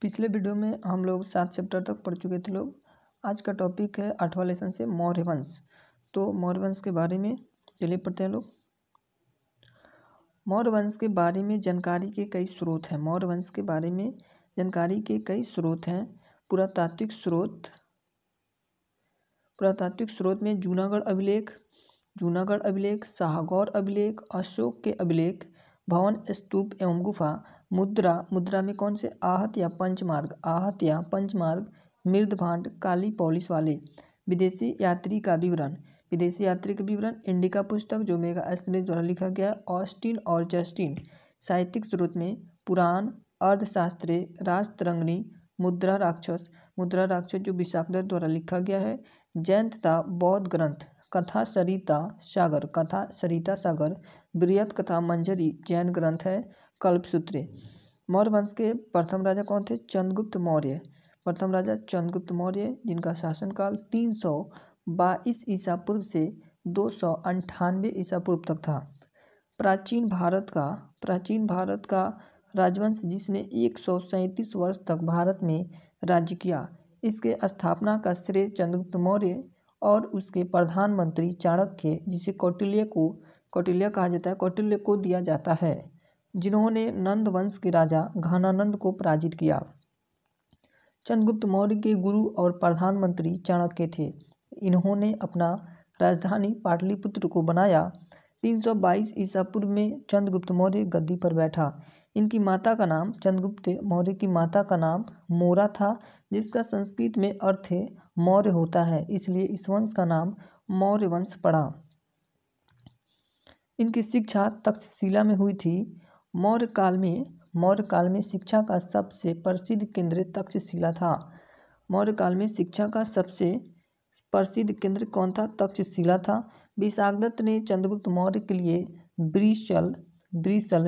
पिछले वीडियो में हम लोग 7 चैप्टर तक पढ़ चुके थे लोग। आज का टॉपिक है 8वां लेसन से मौर्य वंश। तो मौर्य वंश के बारे में चलिए पढ़ते हैं लोग। मौर्य वंश के बारे में जानकारी के कई स्रोत हैं। मौर्य वंश के बारे में जानकारी के कई स्रोत हैं। पुरातात्विक स्रोत में जूनागढ़ अभिलेख, शाहगौर अभिलेख, अशोक के अभिलेख, भवन, स्तूप एवं गुफा, मुद्रा में कौन से आहत या पंचमार्ग, मृदभांड, काली पॉलिश वाले। विदेशी यात्री का विवरण इंडिका पुस्तक जो मेगा एस्टनिस द्वारा लिखा गया है, ऑस्टिन और जस्टिन। साहित्यिक स्रोत में पुराण, अर्थशास्त्रे, राजतरंगिणी, मुद्रा राक्षस जो विशाखदत्त द्वारा लिखा गया है, जैन तथा बौद्ध ग्रंथ, कथा सरिता सागर, बृहत कथा मंजरी जैन ग्रंथ है, कल्पसूत्रे। मौर्य वंश के प्रथम राजा कौन थे? चंद्रगुप्त मौर्य, जिनका शासनकाल 322 ईसा पूर्व से 298 ईसा पूर्व तक था। प्राचीन भारत का राजवंश जिसने 137 वर्ष तक भारत में राज्य किया। इसके स्थापना का श्रेय चंद्रगुप्त मौर्य और उसके प्रधानमंत्री चाणक्य, जिसे कौटिल्य कहा जाता है, कौटिल्य को दिया जाता है, जिन्होंने नंद वंश के राजा घनानंद को पराजित किया। चंद्रगुप्त मौर्य के गुरु और प्रधानमंत्री चाणक्य थे। इन्होंने अपना राजधानी पाटलिपुत्र को बनाया। 322 ईसा पूर्व में चंद्रगुप्त मौर्य गद्दी पर बैठा। इनकी माता का नाम, चंद्रगुप्त मौर्य की माता का नाम मोरा था, जिसका संस्कृत में अर्थ मौर्य होता है, इसलिए इस वंश का नाम मौर्य वंश पड़ा। इनकी शिक्षा तक्षशिला में हुई थी। मौर्य काल में शिक्षा का सबसे प्रसिद्ध केंद्र तक्षशिला था। मौर्य काल में शिक्षा का सबसे प्रसिद्ध केंद्र कौन था? तक्षशिला था। विशाखदत्त ने चंद्रगुप्त मौर्य के लिए ब्रिशल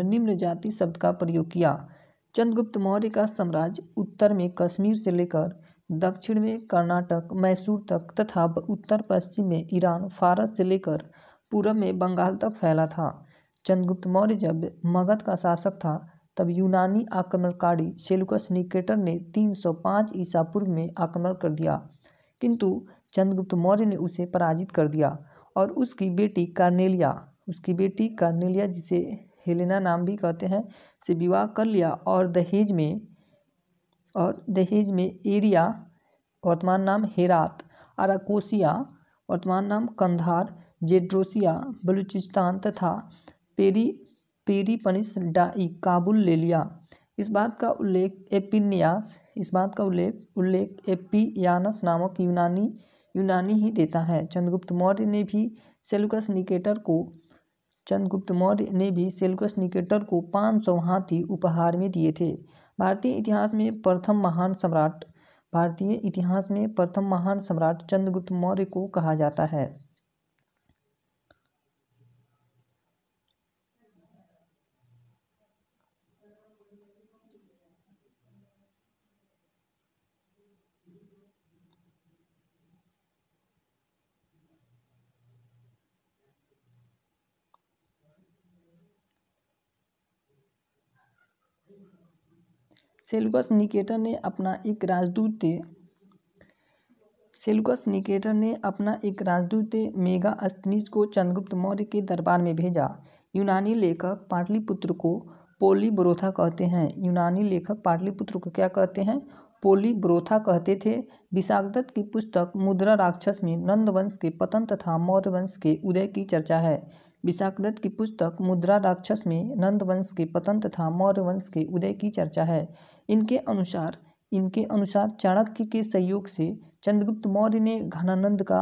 निम्न जाति शब्द का प्रयोग किया। चंद्रगुप्त मौर्य का साम्राज्य उत्तर में कश्मीर से लेकर दक्षिण में कर्नाटक, मैसूर तक तथा उत्तर पश्चिम में ईरान, फारस से लेकर पूरब में बंगाल तक फैला था। चंद्रगुप्त मौर्य जब मगध का शासक था, तब यूनानी आक्रमणकारी सेल्यूकस निकेटर ने 305 ईसा पूर्व में आक्रमण कर दिया, किंतु चंद्रगुप्त मौर्य ने उसे पराजित कर दिया और उसकी बेटी कार्नेलिया, जिसे हेलेना नाम भी कहते हैं, से विवाह कर लिया और दहेज में एरिया, वर्तमान नाम हेरात, अराकोसिया, वर्तमान नाम कंधार, जेड्रोसिया, बलूचिस्तान तथा पेरीपनिस डाई, काबुल ले लिया। इस बात का उल्लेख एपियानस नामक यूनानी ही देता है। चंद्रगुप्त मौर्य ने भी सेल्यूकस निकेटर को 500 हाथी उपहार में दिए थे। भारतीय इतिहास में प्रथम महान सम्राट चंद्रगुप्त मौर्य को कहा जाता है। सेल्यूकस निकेटर ने अपना एक राजदूत मेगा एस्टनिस को चंद्रगुप्त मौर्य के दरबार में भेजा। यूनानी लेखक पाटलिपुत्र को पोलीब्रोथा कहते थे। विशाखदत्त की पुस्तक मुद्रा राक्षस में नंद वंश के पतन तथा मौर्य वंश के उदय की चर्चा है। इनके अनुसार चाणक्य के सहयोग से चंद्रगुप्त मौर्य ने घनानंद का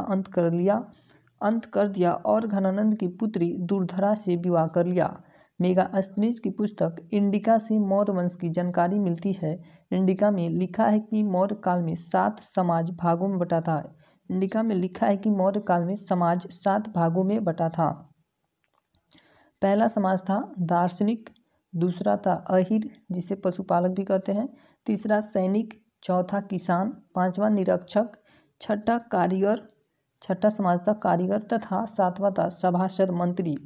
अंत कर दिया और घनानंद की पुत्री दुर्धरा से विवाह कर लिया। मेगा एस्टनिस की पुस्तक इंडिका से मौर्य वंश की जानकारी मिलती है। इंडिका में लिखा है कि मौर्य काल में 7 समाज भागों में बटा था। पहला समाज था दार्शनिक, दूसरा था अहिर, जिसे पशुपालक भी कहते हैं, तीसरा सैनिक, चौथा किसान, पांचवा निरक्षक, छठा समाज था कारीगर तथा सातवां था सभासद मंत्री।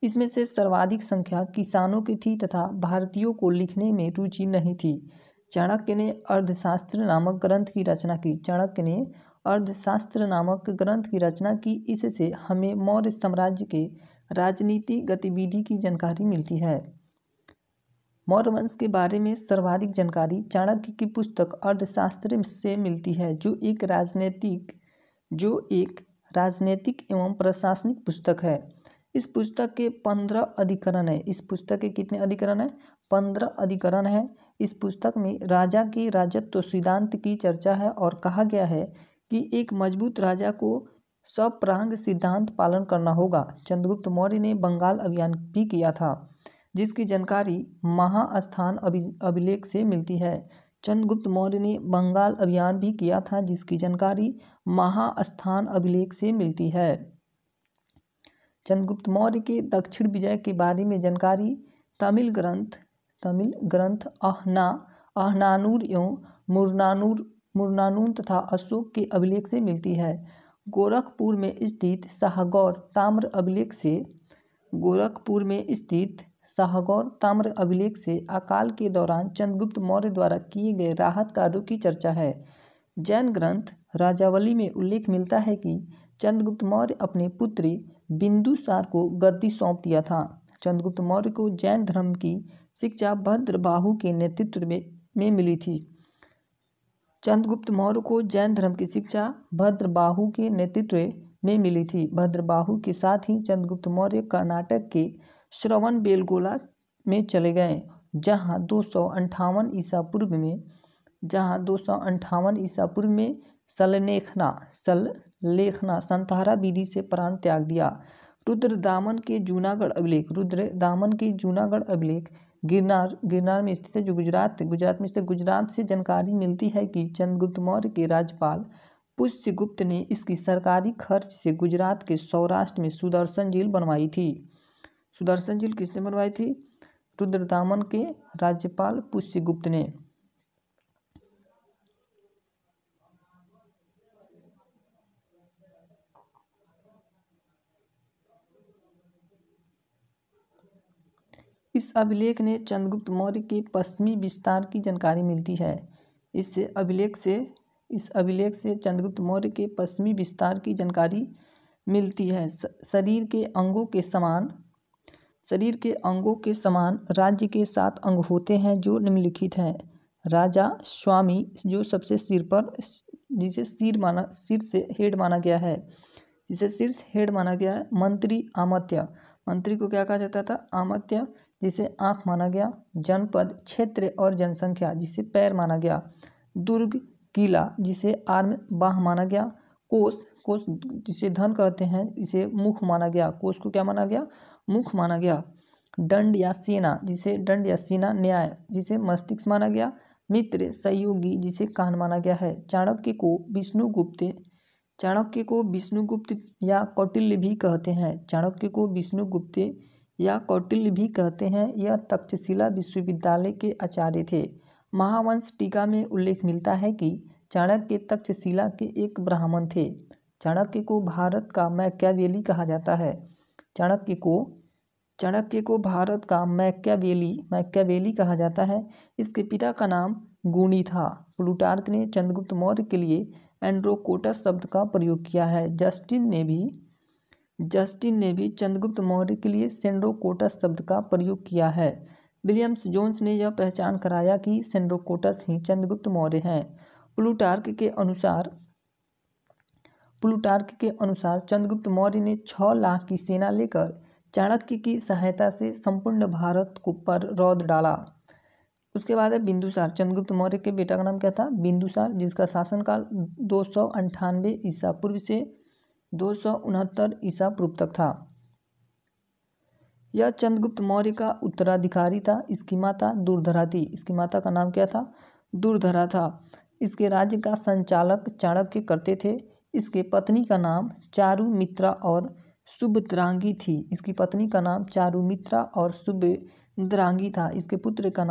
इसमें से सर्वाधिक संख्या किसानों की थी तथा भारतीयों को लिखने में रुचि नहीं थी। चाणक्य ने अर्थशास्त्र नामक ग्रंथ की रचना की। चाणक्य ने अर्थशास्त्र नामक ग्रंथ की रचना की। इससे हमें मौर्य साम्राज्य के राजनीतिक गतिविधि की जानकारी मिलती है। मौर्य वंश के बारे में सर्वाधिक जानकारी चाणक्य की पुस्तक अर्थशास्त्र से मिलती है, जो एक राजनीतिक एवं प्रशासनिक पुस्तक है। इस पुस्तक के 15 अधिकरण है। इस पुस्तक के कितने अधिकरण है? 15 अधिकरण है। इस पुस्तक में राजा के राजत्व सिद्धांत की चर्चा है और कहा गया है कि एक मजबूत राजा को सप्रांग सिद्धांत पालन करना होगा। चंद्रगुप्त मौर्य ने बंगाल अभियान भी किया था, जिसकी जानकारी महास्थान अभिलेख से मिलती है। चंद्रगुप्त मौर्य ने बंगाल अभियान भी किया था, जिसकी जानकारी महास्थान अभिलेख से मिलती है। चंद्रगुप्त मौर्य के दक्षिण विजय के बारे में जानकारी तमिल ग्रंथ अहनानूर एवं मुरनानूर तथा अशोक के अभिलेख से मिलती है। गोरखपुर में स्थित शाहगौर ताम्र अभिलेख से अकाल के दौरान चंद्रगुप्त मौर्य द्वारा किए गए राहत कार्यों की चर्चा है। जैन ग्रंथ राजावली में उल्लेख मिलता है कि चंद्रगुप्त मौर्य अपने पुत्री बिंदुसार को गद्दी सौंप दिया था। चंद्रगुप्त मौर्य को जैन धर्म की शिक्षा भद्रबाहु के नेतृत्व में मिली थी। चंद्रगुप्त मौर्य को जैन धर्म की शिक्षा भद्रबाहु के नेतृत्व में मिली थी। भद्रबाहु के साथ ही चंद्रगुप्त मौर्य कर्नाटक के श्रवणबेलगोला में चले गए, जहां 258 ईसा पूर्व में सल्लेखना संतारा विधि से प्राण त्याग दिया। रुद्रदामन के जूनागढ़ अभिलेख गिरनार में स्थित है, जो गुजरात में स्थित। गुजरात से जानकारी मिलती है कि चंद्रगुप्त मौर्य के राज्यपाल पुष्यगुप्त ने इसकी सरकारी खर्च से गुजरात के सौराष्ट्र में सुदर्शन झील बनवाई थी। सुदर्शन झील किसने बनवाई थी? रुद्रदामन के राज्यपाल पुष्यगुप्त ने। इस अभिलेख ने चंद्रगुप्त मौर्य के पश्चिमी विस्तार की जानकारी मिलती है। इस अभिलेख से चंद्रगुप्त मौर्य के पश्चिमी विस्तार की जानकारी मिलती है। शरीर के अंगों के समान राज्य के 7 अंग होते हैं, जो निम्नलिखित हैं। राजा स्वामी, जो सबसे सिर पर, जिसे सिर से हेड माना गया है, मंत्री आमत्य, मंत्री को क्या कहा जाता था? आमत्य, जिसे आँख माना गया। जनपद, क्षेत्र और जनसंख्या, जिसे पैर माना गया। दुर्ग, किला, जिसे आर्म बाह माना गया। कोष, जिसे धन कहते हैं, इसे मुख माना गया। कोष को क्या माना गया? मुख माना गया। दंड या सेना, न्याय, जिसे मस्तिष्क माना गया। मित्र, सहयोगी, जिसे कान माना गया है। चाणक्य को विष्णुगुप्त या कौटिल्य भी कहते हैं। यह तक्षशिला विश्वविद्यालय के आचार्य थे। महावंश टीका में उल्लेख मिलता है कि चाणक्य तक्षशिला के एक ब्राह्मण थे। चाणक्य को भारत का मैकियावेली कहा जाता है। चाणक्य को भारत का मैकियावेली कहा जाता है। इसके पिता का नाम गुणी था। प्लूटार्क ने चंद्रगुप्त मौर्य के लिए एंड्रोकोटस शब्द का प्रयोग किया है। जस्टिन ने भी चंद्रगुप्त मौर्य के लिए सेंड्रोकोटस शब्द का प्रयोग किया है। विलियम्स जोन्स ने यह पहचान कराया कि सेंड्रोकोटस ही चंद्रगुप्त मौर्य हैं। प्लूटार्क के अनुसार चंद्रगुप्त मौर्य ने 6 लाख की सेना लेकर चाणक्य की सहायता से संपूर्ण भारत पर रौंद डाला। उसके बाद है बिंदुसार। चंद्रगुप्त मौर्य के बेटा का नाम क्या था? बिंदुसार, जिसका शासनकाल 298 ईसा पूर्व से 269 ईसा पूर्व तक था। यह चंद्रगुप्त मौर्य का उत्तराधिकारी था। इसकी माता दुर्धरा थी। इसकी माता का नाम क्या था? दुर्धरा था। इसके राज्य का संचालक चाणक्य करते थे। इसके पत्नी का नाम चारुमित्रा और सुभद्रांगी थी। इसकी पत्नी का नाम चारुमित्रा और सुभद्रांगी था। इसके पुत्र का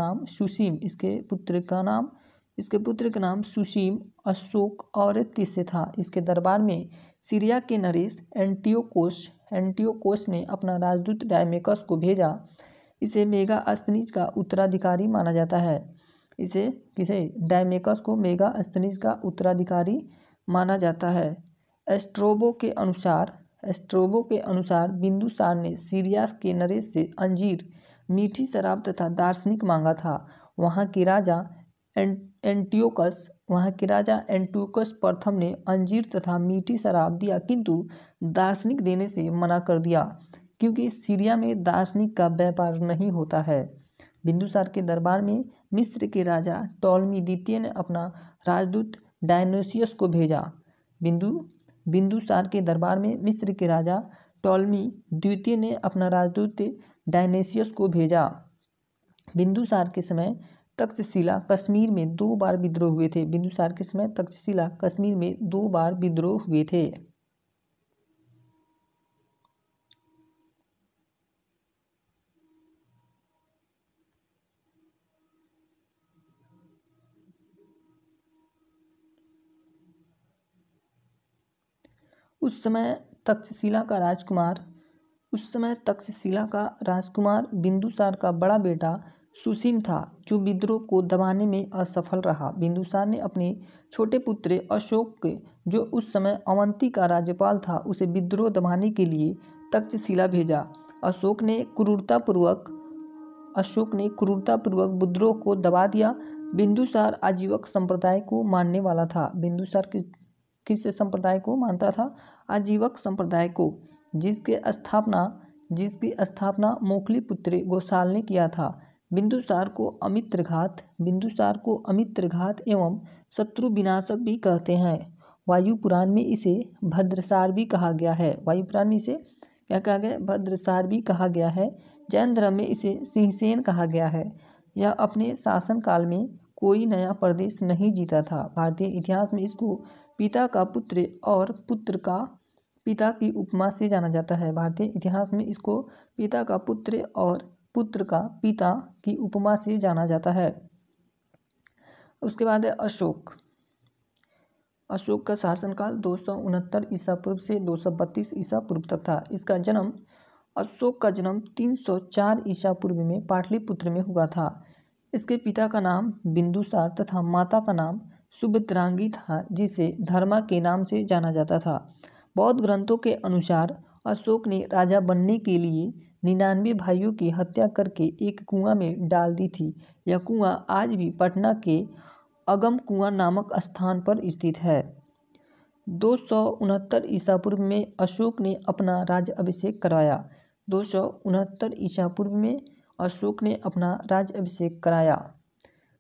नाम सुसीम, अशोक और तिस्य था। इसके दरबार में सीरिया के नरेश एंटियोकोस ने अपना राजदूत डायमेकस को भेजा। इसे मेगास्थनीज का उत्तराधिकारी माना जाता है। इसे किसे डायमेकस को मेगास्थनीज का उत्तराधिकारी माना जाता है। एस्ट्रोबो के अनुसार बिंदुसार ने सीरिया के नरेश से अंजीर, मीठी शराब तथा दार्शनिक मांगा था। वहाँ के राजा एंटियोकस प्रथम ने अंजीर तथा मीठी शराब दिया, किंतु दार्शनिक देने से मना कर दिया, क्योंकि सीरिया में दार्शनिक का व्यापार नहीं होता है। बिंदुसार के दरबार में मिस्र के राजा टॉलमी द्वितीय ने अपना राजदूत डायनोसियस को भेजा। बिंदुसार के दरबार में मिस्र के राजा टॉलमी द्वितीय ने अपना राजदूत डायनेसियस को भेजा। बिंदुसार के समय तक्षशिला कश्मीर में 2 बार विद्रोह हुए थे। बिंदुसार के समय तक्षशिला कश्मीर में 2 बार विद्रोह हुए थे। उस समय तक्षशिला का राजकुमार बिंदुसार का बड़ा बेटा सुसीम था, जो विद्रोह को दबाने में असफल रहा। बिंदुसार ने अपने छोटे पुत्र अशोक, जो उस समय अवंती का राज्यपाल था, उसे विद्रोह दबाने के लिए तक्षशिला भेजा। अशोक ने क्रूरतापूर्वक विद्रोह को दबा दिया। बिंदुसार आजीवक संप्रदाय को मानने वाला था। बिंदुसार किस संप्रदाय को मानता था? आजीवक संप्रदाय को, जिसकी स्थापना मोखली पुत्र गोसाल ने किया था। बिंदुसार को अमित्रघात एवं शत्रु विनाशक भी कहते हैं। वायु पुराण में इसे भद्रसार भी कहा गया है। क्या कहा गया? भद्रसार भी कहा गया है। जैन धर्म में इसे सिंहसेन कहा गया है। यह अपने शासनकाल में कोई नया प्रदेश नहीं जीता था। भारतीय इतिहास में इसको पिता का पुत्र और पुत्र का पिता की उपमा से जाना जाता है। भारतीय इतिहास में इसको पिता का पुत्र और पुत्र का पिता की उपमा से जाना जाता है। उसके बाद है अशोक का शासनकाल 269 ईसा पूर्व से 232 ईसा पूर्व तक था। अशोक का जन्म 304 ईसा पूर्व में पाटलिपुत्र में हुआ था। इसके पिता का नाम बिंदुसार तथा माता का नाम सुभद्रांगी था, जिसे धर्मा के नाम से जाना जाता था। बौद्ध ग्रंथों के अनुसार अशोक ने राजा बनने के लिए 99 भाइयों की हत्या करके एक कुआं में डाल दी थी। यह कुआं आज भी पटना के अगम कुआं नामक स्थान पर स्थित है। 269 ईसा पूर्व में अशोक ने अपना राज्याभिषेक कराया। 269 ईसा पूर्व में अशोक ने अपना राज्याभिषेक कराया।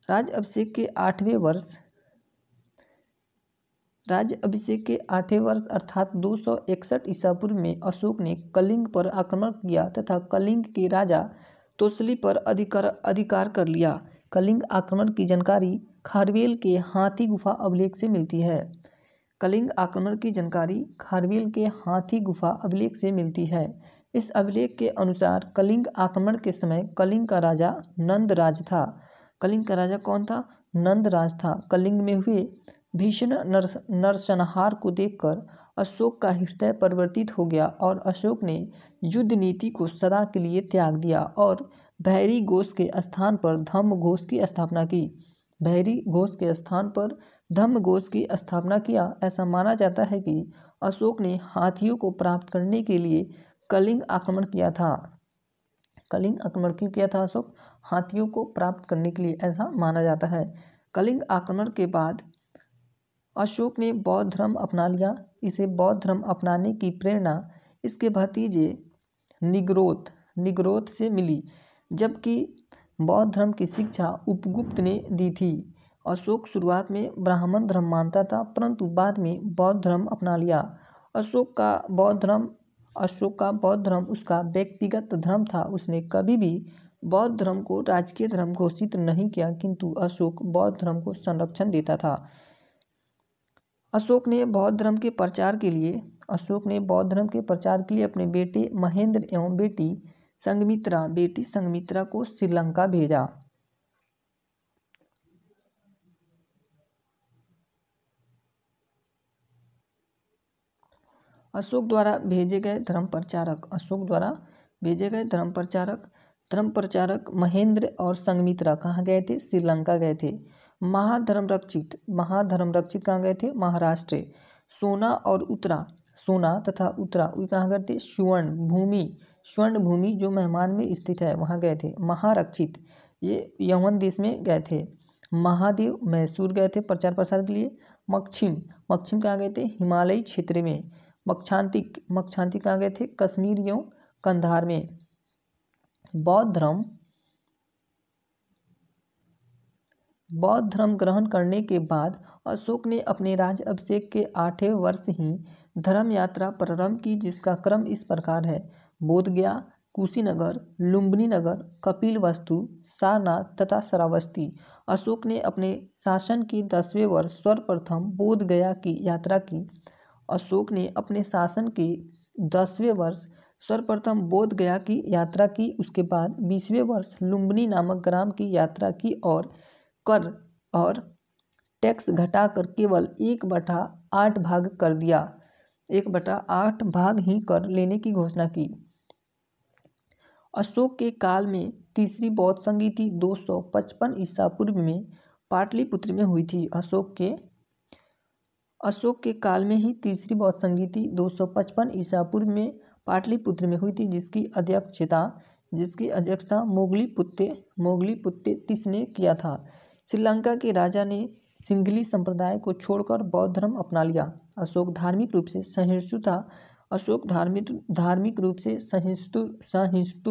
राज्याभिषेक के 8वें वर्ष अर्थात 261 ईसा पूर्व में अशोक ने कलिंग पर आक्रमण किया तथा कलिंग के राजा तोसली पर अधिकार कर लिया। कलिंग आक्रमण की जानकारी खारवेल के हाथी गुफा अभिलेख से मिलती है। इस अभिलेख के अनुसार कलिंग आक्रमण के समय कलिंग का राजा नंदराज था। कलिंग का राजा कौन था? नंदराज था। कलिंग में हुए भीषण नरसंहार को देखकर अशोक का हृदय परिवर्तित हो गया और अशोक ने युद्ध नीति को सदा के लिए त्याग दिया और भैरी घोष के स्थान पर धम्मघोष की स्थापना किया। ऐसा माना जाता है कि अशोक ने हाथियों को प्राप्त करने के लिए कलिंग आक्रमण किया था। कलिंग आक्रमण क्यों किया था अशोक? हाथियों को प्राप्त करने के लिए, ऐसा माना जाता है। कलिंग आक्रमण के बाद अशोक ने बौद्ध धर्म अपना लिया। इसे बौद्ध धर्म अपनाने की प्रेरणा इसके भतीजे निग्रोध से मिली, जबकि बौद्ध धर्म की शिक्षा उपगुप्त ने दी थी। अशोक शुरुआत में ब्राह्मण धर्म मानता था, परंतु बाद में बौद्ध धर्म अपना लिया। अशोक का बौद्ध धर्म उसका व्यक्तिगत धर्म था। उसने कभी भी बौद्ध धर्म को राजकीय धर्म घोषित नहीं किया, किंतु अशोक बौद्ध धर्म को संरक्षण देता था। अशोक ने बौद्ध धर्म के प्रचार के लिए अपने बेटे महेंद्र एवं बेटी संघमित्रा को श्रीलंका भेजा। अशोक द्वारा भेजे गए धर्म प्रचारक धर्म प्रचारक महेंद्र और संघमित्रा कहाँ गए थे? श्रीलंका गए थे। महाधर्मरक्षित कहाँ गए थे? महाराष्ट्र। सोना तथा उत्तरा ये कहाँ गए थे? स्वर्ण भूमि जो मेहमान में स्थित है वहाँ गए थे। महारक्षित ये यमन देश में गए थे। महादेव मैसूर गए थे प्रचार प्रसार के लिए। मक्षिम कहाँ गए थे? हिमालयी क्षेत्र में। मक्षांतिक कहाँ गए थे? कश्मीर एवं कंधार में। बौद्ध धर्म ग्रहण करने के बाद अशोक ने अपने राज्य अभिषेक के 8वें वर्ष ही धर्म यात्रा प्रारंभ की, जिसका क्रम इस प्रकार है: बोधगया, कुशीनगर, लुम्बिनी नगर, कपिलवस्तु, सारनाथ तथा श्रावस्ती। अशोक ने अपने शासन के 10वें वर्ष सर्वप्रथम बोधगया की यात्रा की। बोधगया की यात्रा की। उसके बाद 20वें वर्ष लुम्बिनी नामक ग्राम की यात्रा की और कर और टैक्स घटाकर केवल 1/8 भाग कर दिया। 1/8 भाग ही कर लेने की घोषणा की। अशोक के काल में तीसरी बौद्ध संगीति 255 ईसा पूर्व में पाटलिपुत्र में हुई थी। अशोक के काल में ही तीसरी बौद्ध संगीति 255 ईसा पूर्व में पाटलिपुत्र में हुई थी, जिसकी अध्यक्षता मोगलीपुत्ते तीस ने किया था। श्रीलंका के राजा ने सिंघली संप्रदाय को छोड़कर बौद्ध धर्म अपना लिया। अशोक धार्मिक रूप से सहिष्णु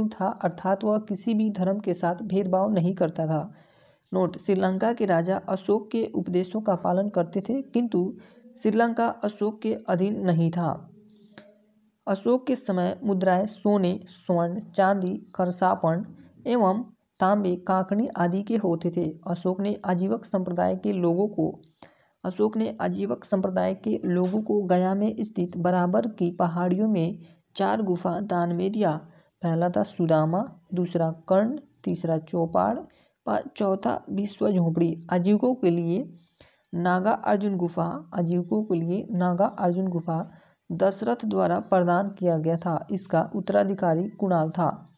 था, अर्थात वह किसी भी धर्म के साथ भेदभाव नहीं करता था। नोट: श्रीलंका के राजा अशोक के उपदेशों का पालन करते थे, किंतु श्रीलंका अशोक के अधीन नहीं था। अशोक के समय मुद्राएं सोने, स्वर्ण, चांदी, खरसापण एवं तांबे, कांकड़ी आदि के होते थे। अशोक ने आजीवक संप्रदाय के लोगों को गया में स्थित बराबर की पहाड़ियों में 4 गुफा दान में दिया। पहला था सुदामा, दूसरा कर्ण, तीसरा चौपाड़, चौथा विश्व झोपड़ी। आजीवकों के लिए नागा अर्जुन गुफा दशरथ द्वारा प्रदान किया गया था। इसका उत्तराधिकारी कुणाल था।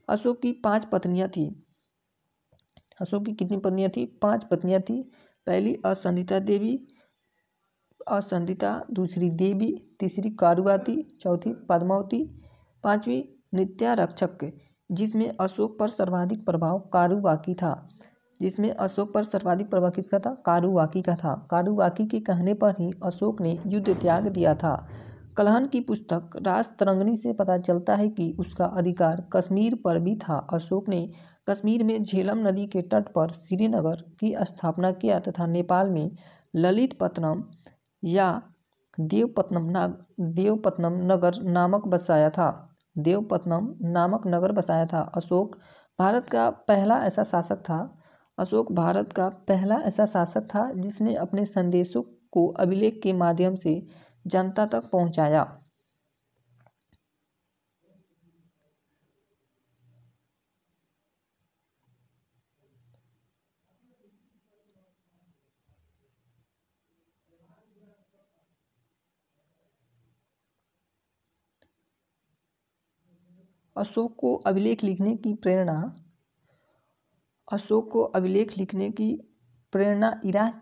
अशोक की 5 पत्नियां थी। अशोक की कितनी पत्नियां थी? 5 पत्नियां थी। पहली असंधिता, दूसरी देवी, तीसरी कारुवाती, चौथी पद्मावती, 5वीं नित्यारक्षक, जिसमें अशोक पर सर्वाधिक प्रभाव कारुवाकी था। किसका था? कारुवाकी का था। कारुवाकी के कहने पर ही अशोक ने युद्ध त्याग दिया था। कलहन की पुस्तक राजतरंगिणी से पता चलता है कि उसका अधिकार कश्मीर पर भी था। अशोक ने कश्मीर में झेलम नदी के तट पर श्रीनगर की स्थापना किया तथा नेपाल में ललितपत्तनम या देवपत्तनम नगर नामक बसाया था। अशोक भारत का पहला ऐसा शासक था जिसने अपने संदेशों को अभिलेख के माध्यम से जनता तक पहुंचाया। अशोक को अभिलेख लिखने की प्रेरणा इराक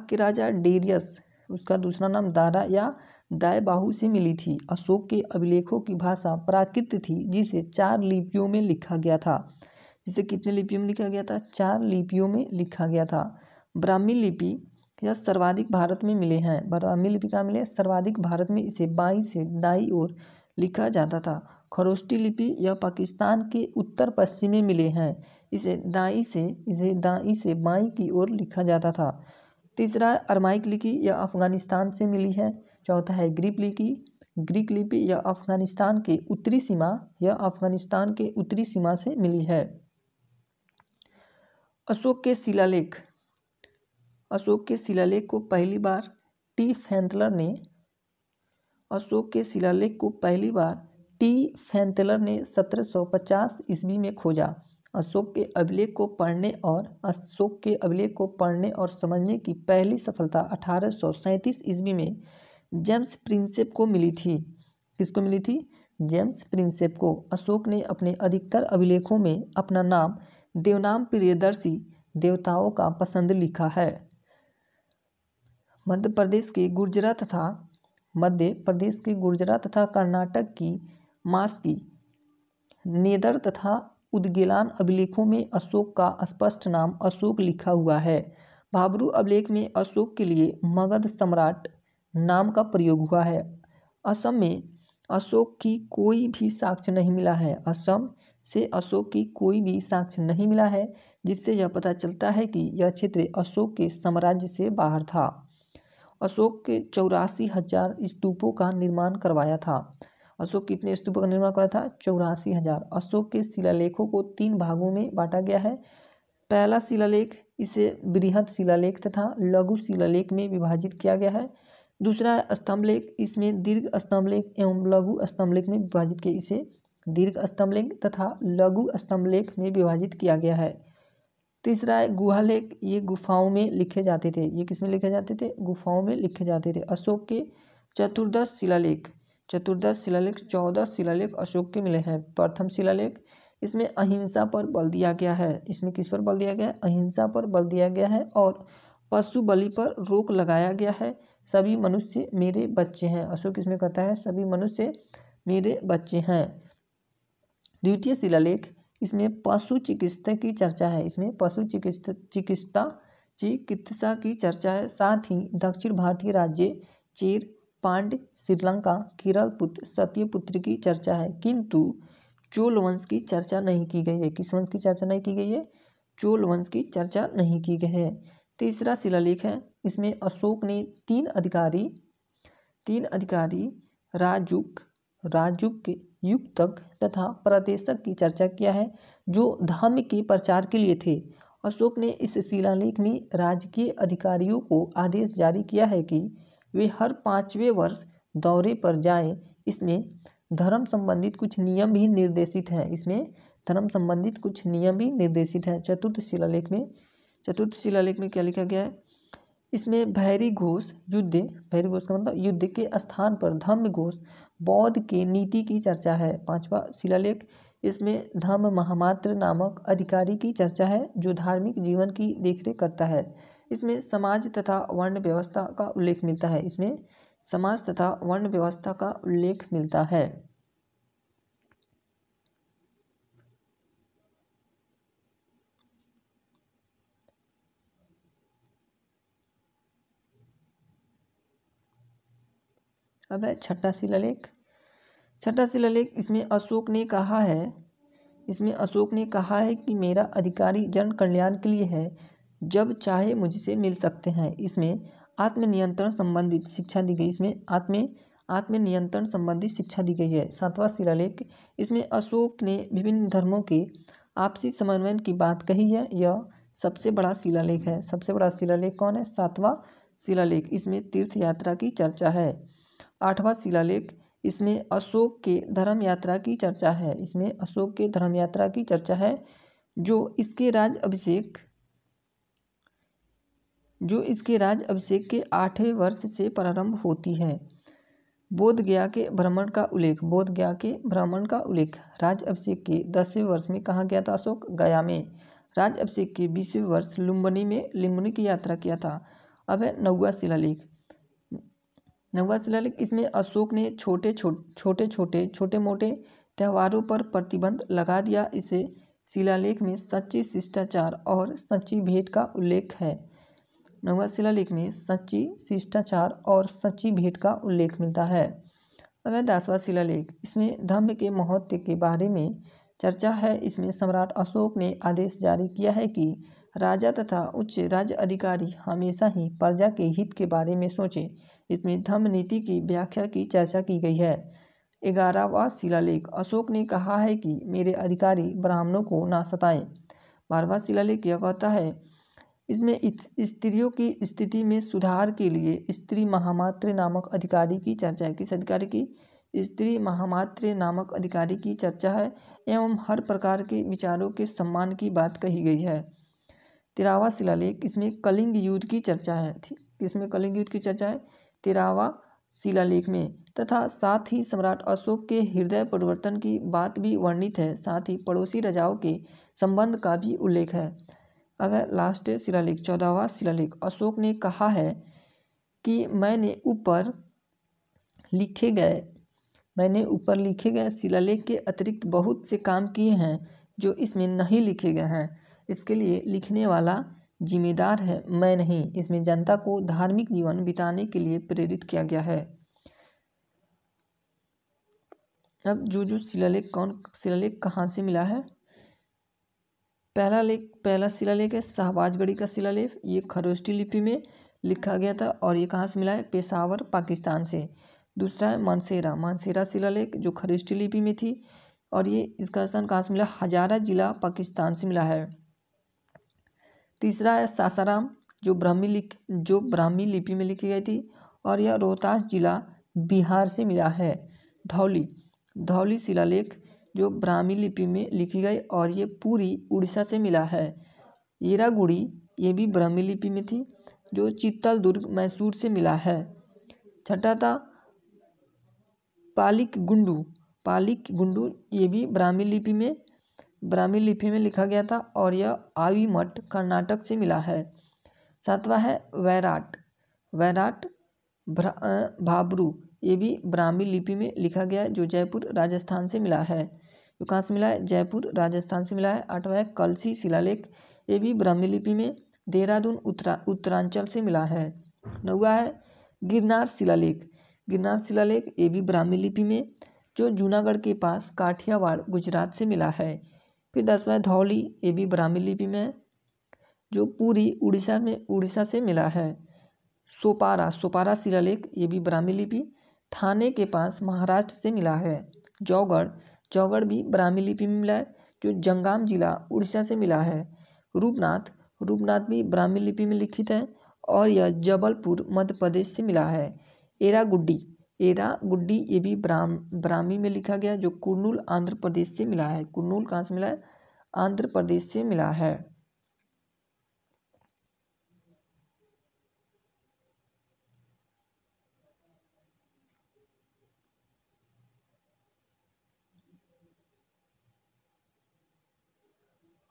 के राजा डेरियस, उसका दूसरा नाम दारा या दायबाहु से मिली थी। अशोक के अभिलेखों की भाषा प्राकृत थी, जिसे 4 लिपियों में लिखा गया था। जिसे कितने लिपियों में लिखा गया था? 4 लिपियों में लिखा गया था। ब्राह्मी लिपि यह सर्वाधिक भारत में मिले हैं। ब्राह्मी लिपि कहाँ मिले? सर्वाधिक भारत में। इसे बाईं से दाईं ओर लिखा जाता था। खरोष्टी लिपि यह पाकिस्तान के उत्तर पश्चिम में मिले हैं। इसे दाईं से बाईं की ओर लिखा जाता था। तीसरा अरमाइक लिपि यह अफगानिस्तान से मिली है। चौथा है ग्रीक लिपि यह अफगानिस्तान के उत्तरी सीमा से मिली है। अशोक के शिलालेख को पहली बार टी फैंतलर ने 1750 ईस्वी में खोजा। अशोक के अभिलेख को पढ़ने और समझने की पहली सफलता 1837 ईस्वी में जेम्स प्रिंसेप को मिली थी। किसको मिली थी? जेम्स प्रिंसेप को अशोक ने अपने अधिकतर अभिलेखों में अपना नाम देवनाम प्रियदर्शी देवताओं का पसंद लिखा है। मध्य प्रदेश के गुर्जरा तथा कर्नाटक की मास्की, नेदर तथा उदगेलान अभिलेखों में अशोक का स्पष्ट नाम अशोक लिखा हुआ है। भाब्रू अभिलेख में अशोक के लिए मगध सम्राट नाम का प्रयोग हुआ है। असम में अशोक की कोई भी साक्ष्य नहीं मिला है। असम से अशोक की कोई भी साक्ष्य नहीं मिला है, जिससे यह पता चलता है कि यह क्षेत्र अशोक के साम्राज्य से बाहर था। अशोक के 84,000 स्तूपों का निर्माण करवाया था। अशोक कितने स्तूपों का निर्माण करवाया था? 84,000। अशोक के शिलालेखों को 3 भागों में बांटा गया है। पहला शिलालेख, इसे बृहद शिलालेख तथा लघु शिलालेख में विभाजित किया गया है। दूसरा स्तंभलेख, इसमें दीर्घ स्तंभलेख एवं लघु स्तंभलेख में विभाजित किया, इसे दीर्घ स्तंभलेख तथा लघु स्तंभलेख में विभाजित किया गया है। तीसरा है गुहालेख, ये गुफाओं में लिखे जाते थे। ये किसमें लिखे जाते थे? गुफाओं में लिखे जाते थे। अशोक के चतुर्दश शिलालेख 14 शिलालेख अशोक के मिले हैं। प्रथम शिलालेख, इसमें अहिंसा पर बल दिया गया है। इसमें किस पर बल दिया गया है? अहिंसा पर बल दिया गया है और पशु बलि पर रोक लगाया गया है। सभी मनुष्य मेरे बच्चे हैं। अशोक इसमें कहता है सभी मनुष्य मेरे बच्चे हैं। द्वितीय शिलालेख, इसमें पशु चिकित्सा की चर्चा है। इसमें पशु चिकित्सा की चर्चा है। साथ ही दक्षिण भारतीय राज्य चेर, पांड्य, श्रीलंका, केरल पुत्र, सत्यपुत्र की चर्चा है, किंतु चोल वंश की चर्चा नहीं की गई है। किस वंश की चर्चा नहीं की गई है? चोल वंश की चर्चा नहीं की गई है। तीसरा शिलालेख है, इसमें अशोक ने तीन अधिकारी राजुक, युक्तक तथा प्रदेशक की चर्चा किया है, जो धर्म के प्रचार के लिए थे। अशोक ने इस शिलालेख में राजकीय अधिकारियों को आदेश जारी किया है कि वे हर 5वें वर्ष दौरे पर जाएं। इसमें धर्म संबंधित कुछ नियम भी निर्देशित हैं। चतुर्थ शिलालेख में क्या लिखा गया है? इसमें भैरी घोष का मतलब युद्ध के स्थान पर धम्म घोष बौद्ध के नीति की चर्चा है। 5वां शिलालेख, इसमें धम्म महामात्र नामक अधिकारी की चर्चा है, जो धार्मिक जीवन की देखरेख करता है। इसमें समाज तथा वर्ण व्यवस्था का उल्लेख मिलता है। अब है छठा शिलालेख। इसमें अशोक ने कहा है कि मेरा अधिकारी जन कल्याण के लिए है, जब चाहे मुझसे मिल सकते हैं। इसमें आत्मनियंत्रण संबंधित शिक्षा दी गई। आत्मनियंत्रण संबंधी शिक्षा दी गई है। 7वां शिलालेख, इसमें अशोक ने विभिन्न धर्मों के आपसी समन्वय की बात कही है। यह सबसे बड़ा शिलालेख है। सबसे बड़ा शिलालेख कौन है? 7वां शिलालेख। इसमें तीर्थ यात्रा की चर्चा है। 8वां शिलालेख, इसमें अशोक के धर्म यात्रा की चर्चा है, जो इसके राज अभिषेक के 8वें वर्ष से प्रारंभ होती है। बोध गया के भ्रमण का उल्लेख राज अभिषेक के 10वें वर्ष में कहाँ गया था? अशोक गया में। राज अभिषेक के 20वें वर्ष लुम्बिनी की यात्रा किया था। अब है 9वां शिलालेख। इसमें अशोक ने छोटे मोटे त्योहारों पर प्रतिबंध लगा दिया। इसे शिलालेख में सच्ची शिष्टाचार और सच्ची भेंट का उल्लेख है। 9वां शिलालेख में सच्ची शिष्टाचार और सच्ची भेंट का उल्लेख मिलता है। अब 10वां शिलालेख, इसमें धम्म के महत्व के बारे में चर्चा है। इसमें सम्राट अशोक ने आदेश जारी किया है कि राजा तथा उच्च राज्य अधिकारी हमेशा ही प्रजा के हित के बारे में सोचें। इसमें धम्म नीति की व्याख्या की चर्चा की गई है। 11वां शिलालेख, अशोक ने कहा है कि मेरे अधिकारी ब्राह्मणों को ना सताएं। 12वां शिलालेख यह कहता है, इसमें स्त्रियों की स्थिति में सुधार के लिए स्त्री महामात्र नामक अधिकारी की चर्चा है। किस अधिकारी की? स्त्री महामात्र नामक अधिकारी की चर्चा है एवं हर प्रकार के विचारों के सम्मान की बात कही गई है। 13वां शिलालेख, इसमें कलिंग युद्ध की चर्चा है। किसमें कलिंग युद्ध की चर्चा है? 13वां शिलालेख में, तथा साथ ही सम्राट अशोक के हृदय परिवर्तन की बात भी वर्णित है। साथ ही पड़ोसी राजाओं के संबंध का भी उल्लेख है। अब है लास्ट शिलालेख, 14वां शिलालेख। अशोक ने कहा है कि मैंने ऊपर लिखे गए शिलालेख के अतिरिक्त बहुत से काम किए हैं जो इसमें नहीं लिखे गए हैं। इसके लिए लिखने वाला जिम्मेदार है, मैं नहीं। इसमें जनता को धार्मिक जीवन बिताने के लिए प्रेरित किया गया है। अब जो शिलालेख कहाँ से मिला है? पहला शिलालेख है शाहबाजगढ़ी का शिलालेख। ये खरोष्टी लिपि में लिखा गया था और ये कहाँ से मिला है? पेशावर, पाकिस्तान से। दूसरा है मानसेरा शिलालेख जो खरोष्टी लिपि में थी और ये इसका स्थान कहाँ से मिला? हजारा जिला, पाकिस्तान से मिला है। तीसरा है सासाराम जो ब्राह्मी लिपि में लिखी गई थी और यह रोहतास जिला, बिहार से मिला है। धौली शिलालेख जो ब्राह्मी लिपि में लिखी गई और ये पूरी उड़ीसा से मिला है। येरागुड़ी ये भी ब्राह्मी लिपि में थी जो चित्तलदुर्ग, मैसूर से मिला है। छठा था पालिक गुंडू ये भी ब्राह्मी लिपि में लिखा गया था और यह आवीमठ, कर्नाटक से मिला है। सातवां है वैराट भाबरू ये भी ब्राह्मी लिपि में लिखा गया जो जयपुर, राजस्थान से मिला है। तो कहाँ से मिला है? जयपुर, राजस्थान से मिला है। आठवां है कलसी शिलालेख, ये भी ब्राह्मी लिपि में देहरादून, उत्तरांचल से मिला है। नौवां है गिरनार शिलालेख, ये भी ब्राह्मी लिपि में जो जूनागढ़ के पास काठियावाड़, गुजरात से मिला है। फिर 10वां है धौली, ये भी ब्राह्मी लिपि में जो पूरी उड़ीसा से मिला है। सोपारा शिलालेख, ये भी ब्राह्मी लिपि, थाने के पास, महाराष्ट्र से मिला है। जौगढ़ भी ब्राह्मी लिपि में मिला है जो जंगाम जिला, उड़ीसा से मिला है। रूपनाथ भी ब्राह्मी लिपि में लिखित है और यह जबलपुर, मध्य प्रदेश से मिला है। एरागुड्डी ये भी ब्राह्मी में लिखा गया जो कुर्नूल, आंध्र प्रदेश से मिला है। कुर्नूल कहाँ से मिला है? आंध्र प्रदेश से मिला है।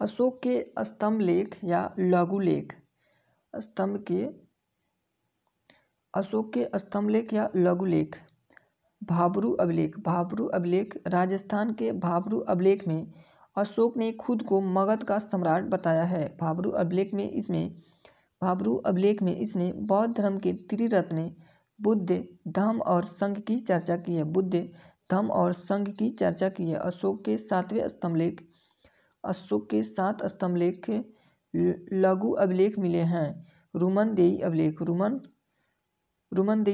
अशोक के स्तंभ लेख या लघु लेख। अशोक के स्तंभ लेख या लघु लेख। भाबरू अभिलेख राजस्थान के भाबरू अभिलेख में अशोक ने खुद को मगध का सम्राट बताया है। भाबरू अभिलेख में इसने बौद्ध धर्म के त्रिरत्न बुद्ध, धम्म और संघ की चर्चा की है। अशोक के 7 स्तंभलेख लघु अभिलेख मिले हैं। रुमनदेई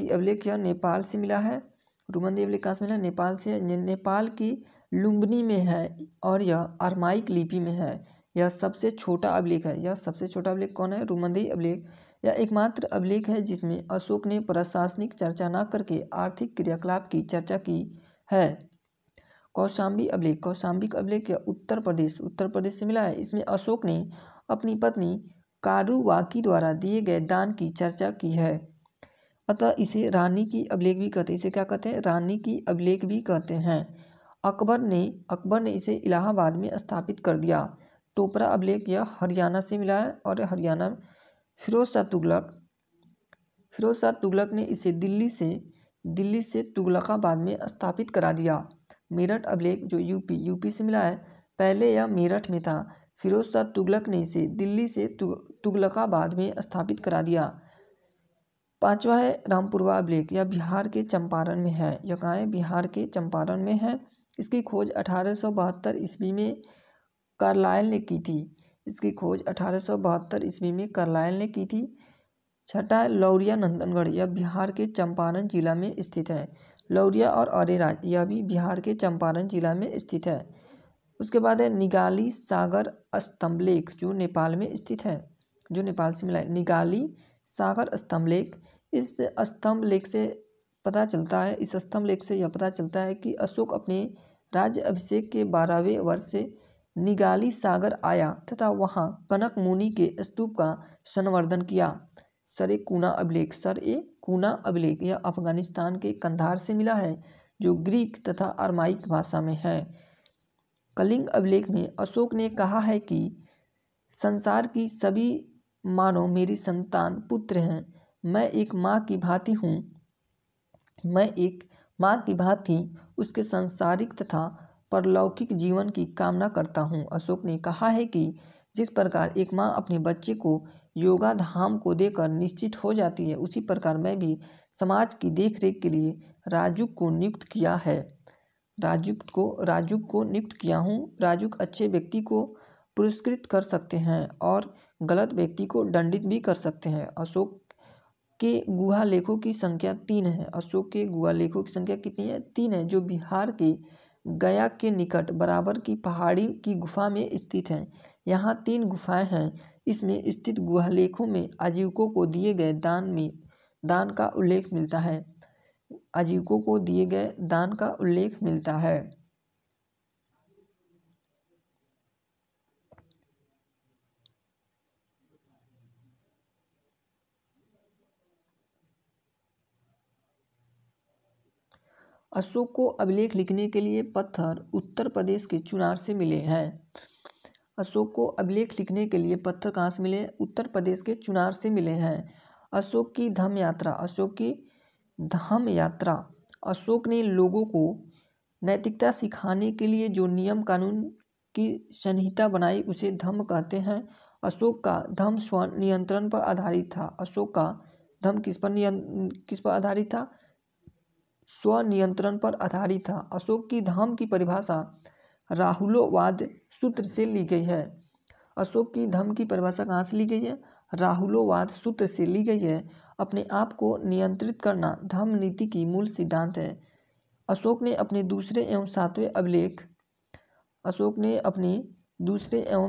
अभिलेख यह नेपाल से मिला है। रुमनदेई अभिलेख कहाँ से मिला? नेपाल से। नेपाल की लुम्बिनी में है और यह अरमाइक लिपि में है। यह सबसे छोटा अभिलेख है। कौन है? रुमनदेई अभिलेख। यह एकमात्र अभिलेख है जिसमें अशोक ने प्रशासनिक चर्चा न करके आर्थिक क्रियाकलाप की चर्चा की है। कौशाम्बी अभिलेख यह उत्तर प्रदेश से मिला है। इसमें अशोक ने अपनी पत्नी कारुवाकी द्वारा दिए गए दान की चर्चा की है। अतः इसे रानी की अभिलेख भी कहते हैं। इसे क्या कहते हैं? रानी की अभिलेख भी कहते हैं। अकबर ने इसे इलाहाबाद में स्थापित कर दिया। टोपरा अभिलेख यह हरियाणा से मिला है और हरियाणा फिरोज शाह तुगलक ने इसे दिल्ली से तुगलकाबाद में स्थापित करा दिया। मेरठ अभिलेख जो यूपी से मिला है, पहले यह मेरठ में था। फिरोज शाह तुगलक ने इसे दिल्ली से तुगलकाबाद में स्थापित करा दिया। 5वां है रामपुरवा अभिलेख, यह बिहार के चंपारण में है। यह कहाँ है? बिहार के चंपारण में है। इसकी खोज 1872 ईस्वी में कार्लाइल ने की थी। छठा है लौरिया नंदनगढ़, यह बिहार के चंपारण जिला में स्थित है। लौरिया और अरेराज यह भी बिहार के चंपारण जिला में स्थित है। उसके बाद है निगाली सागर स्तंभलेख जो नेपाल में स्थित है, जो नेपाल से मिला है। निगाली सागर स्तंभलेख, इस स्तंभलेख से यह पता चलता है कि अशोक अपने राज्य अभिषेक के 12वें वर्ष से निगाली सागर आया तथा वहां कनक मुनि के स्तूप का संवर्धन किया। सर-ए-कूना अभिलेख। सर-ए-कूना अभिलेख यह अफगानिस्तान के कंधार से मिला है, जो ग्रीक तथा अरमाइक भाषा में है। कलिंग अभिलेख में अशोक ने कहा है कि संसार की सभी मानव मेरी संतान पुत्र हैं। मैं एक माँ की भांति उसके सांसारिक तथा परलौकिक जीवन की कामना करता हूँ। अशोक ने कहा है कि जिस प्रकार एक माँ अपने बच्चे को योगाधाम को देकर निश्चित हो जाती है, उसी प्रकार मैं भी समाज की देखरेख के लिए राजुक को नियुक्त किया हूँ। राजुक अच्छे व्यक्ति को पुरस्कृत कर सकते हैं और गलत व्यक्ति को दंडित भी कर सकते हैं। अशोक के गुहा लेखों की संख्या 3 है। अशोक के गुहा लेखों की संख्या कितनी है? 3 है, जो बिहार के गया के निकट बराबर की पहाड़ी की गुफा में स्थित हैं। यहाँ 3 गुफाएं हैं। इसमें स्थित गुहा लेखों में आजीविकों को दिए गए दान का उल्लेख मिलता है। आजीविकों को दिए गए दान का उल्लेख मिलता है। अशोक को अभिलेख लिखने के लिए पत्थर उत्तर प्रदेश के चुनार से मिले हैं। अशोक को अभिलेख लिखने के लिए पत्थर कहाँ से मिले? उत्तर प्रदेश के चुनार से मिले हैं। अशोक की धम्म यात्रा। अशोक ने लोगों को नैतिकता सिखाने के लिए जो नियम कानून की संहिता बनाई उसे धम्म कहते हैं। अशोक का धम्म स्व नियंत्रण पर आधारित था। अशोक का धम्म किस पर आधारित था? स्वनियंत्रण पर आधारित था। अशोक की धम्म की परिभाषा राहुलोवाद सूत्र से ली गई है। अशोक की धम्म की परिभाषा कहाँ से ली गई है? राहुलोवाद सूत्र से ली गई है। अपने आप को नियंत्रित करना धम्म नीति की मूल सिद्धांत है। अशोक ने अपने दूसरे एवं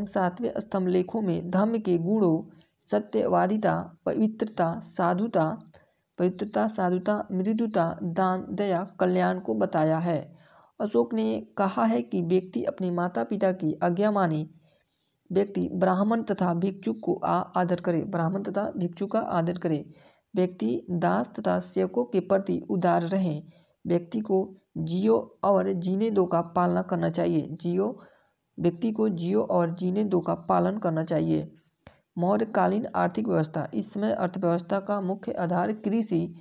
सातवें स्तंभ लेखों में धम्म के गुणों सत्यवादिता, पवित्रता, साधुता, मृदुता, दान, दया, कल्याण को बताया है। अशोक ने कहा है कि व्यक्ति अपने माता पिता की आज्ञा माने, व्यक्ति ब्राह्मण तथा भिक्षु का आदर करे, व्यक्ति दास तथा सेवकों के प्रति उदार रहे, व्यक्ति को जियो और जीने दो का पालन करना चाहिए। मौर्यकालीन आर्थिक व्यवस्था। इस समय अर्थव्यवस्था का मुख्य आधार कृषि,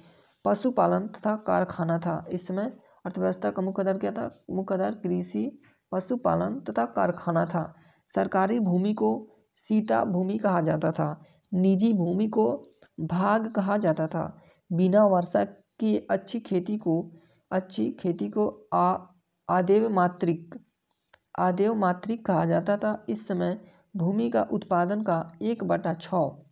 पशुपालन तथा कारखाना था। इस समय अर्थव्यवस्था का मुख्य आधार क्या था? मुख्य आधार कृषि, पशुपालन तथा कारखाना था। सरकारी भूमि को सीता भूमि कहा जाता था। निजी भूमि को भाग कहा जाता था। बिना वर्षा की अच्छी खेती को आदेव मात्रिक कहा जाता था। इस समय भूमि का उत्पादन का 1/6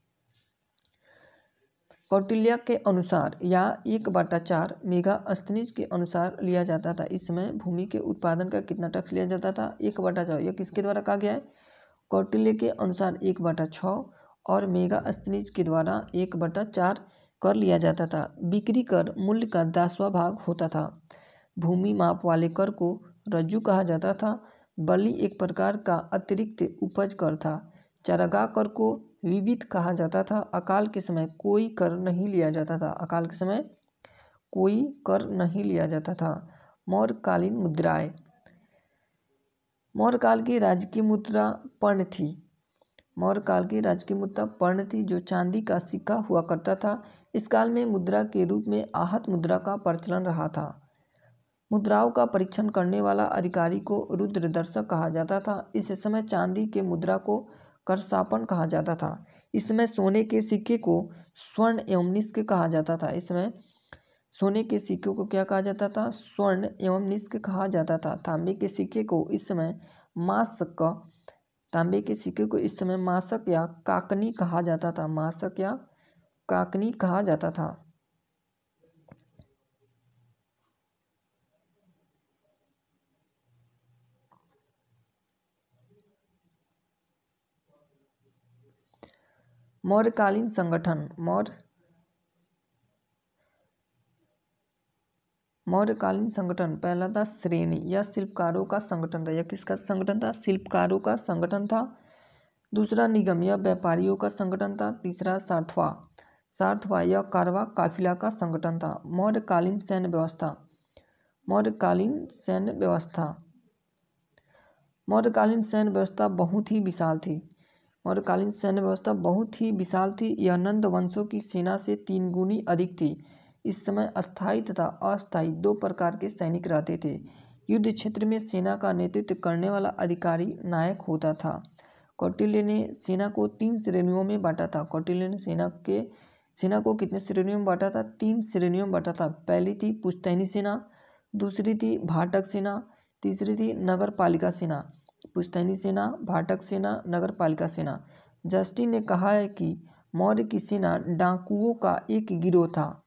कौटिल्य के अनुसार या 1/4 मेगास्थनीज के अनुसार लिया जाता था। इस समय भूमि के उत्पादन का कितना टैक्स लिया जाता था? 1/4। यह किसके द्वारा कहा गया है? कौटिल्य के अनुसार 1/6 और मेगास्थनीज के द्वारा 1/4 कर लिया जाता था। बिक्री कर मूल्य का 10वां भाग होता था। भूमि माप वाले कर को रज्जु कहा जाता था। बलि एक प्रकार का अतिरिक्त उपज कर था। चारागाह कर को विविध कहा जाता था। अकाल के समय कोई कर नहीं लिया जाता था। मौर्यकालीन मुद्राएं। मौर्यकाल की राजकीय मुद्रा पर्ण थी, जो चांदी का सिक्का हुआ करता था। इस काल में मुद्रा के रूप में आहत मुद्रा का प्रचलन रहा था। मुद्राओं का परीक्षण करने वाला अधिकारी को रुद्रदर्शक कहा जाता था। इस समय चांदी के मुद्रा को करसापन कहा जाता था। इस समय सोने के सिक्के को स्वर्ण एवं निष्क कहा जाता था। इस समय सोने के सिक्के को क्या कहा जाता था? स्वर्ण एवं निष्क कहा जाता था। तांबे के सिक्के को इस समय मासक या काकनी कहा जाता था। मौर्यकालीन संगठन। मौर्यकालीन संगठन पहला था श्रेणी। यह शिल्पकारों का संगठन था। यह किसका संगठन था? शिल्पकारों का संगठन था। दूसरा निगम। यह व्यापारियों का संगठन था। तीसरा सारथवा। सारथवा यह कारवा काफिला का संगठन था। मौर्यकालीन सैन्य व्यवस्था। मौर्यकालीन सैन्य व्यवस्था मौर्यकालीन सैन्य व्यवस्था बहुत ही विशाल थी। मौर्यकालीन सैन्य व्यवस्था बहुत ही विशाल थी। यह नंद वंशों की सेना से 3 गुनी अधिक थी। इस समय अस्थायी तथा अस्थायी 2 प्रकार के सैनिक रहते थे। युद्ध क्षेत्र में सेना का नेतृत्व करने वाला अधिकारी नायक होता था। कौटिल्य ने सेना को 3 श्रेणियों में बांटा था। कौटिल्य ने सेना को कितने श्रेणियों में बांटा था? 3 श्रेणियों में बांटा था। पहली थी पुश्तैनी सेना, दूसरी थी भाटक सेना, तीसरी थी नगरपालिका सेना। पुश्तैनी सेना, भाटक सेना, नगरपालिका सेना। जस्टिन ने कहा है कि मौर्य की सेना डाकुओं का एक गिरोह था।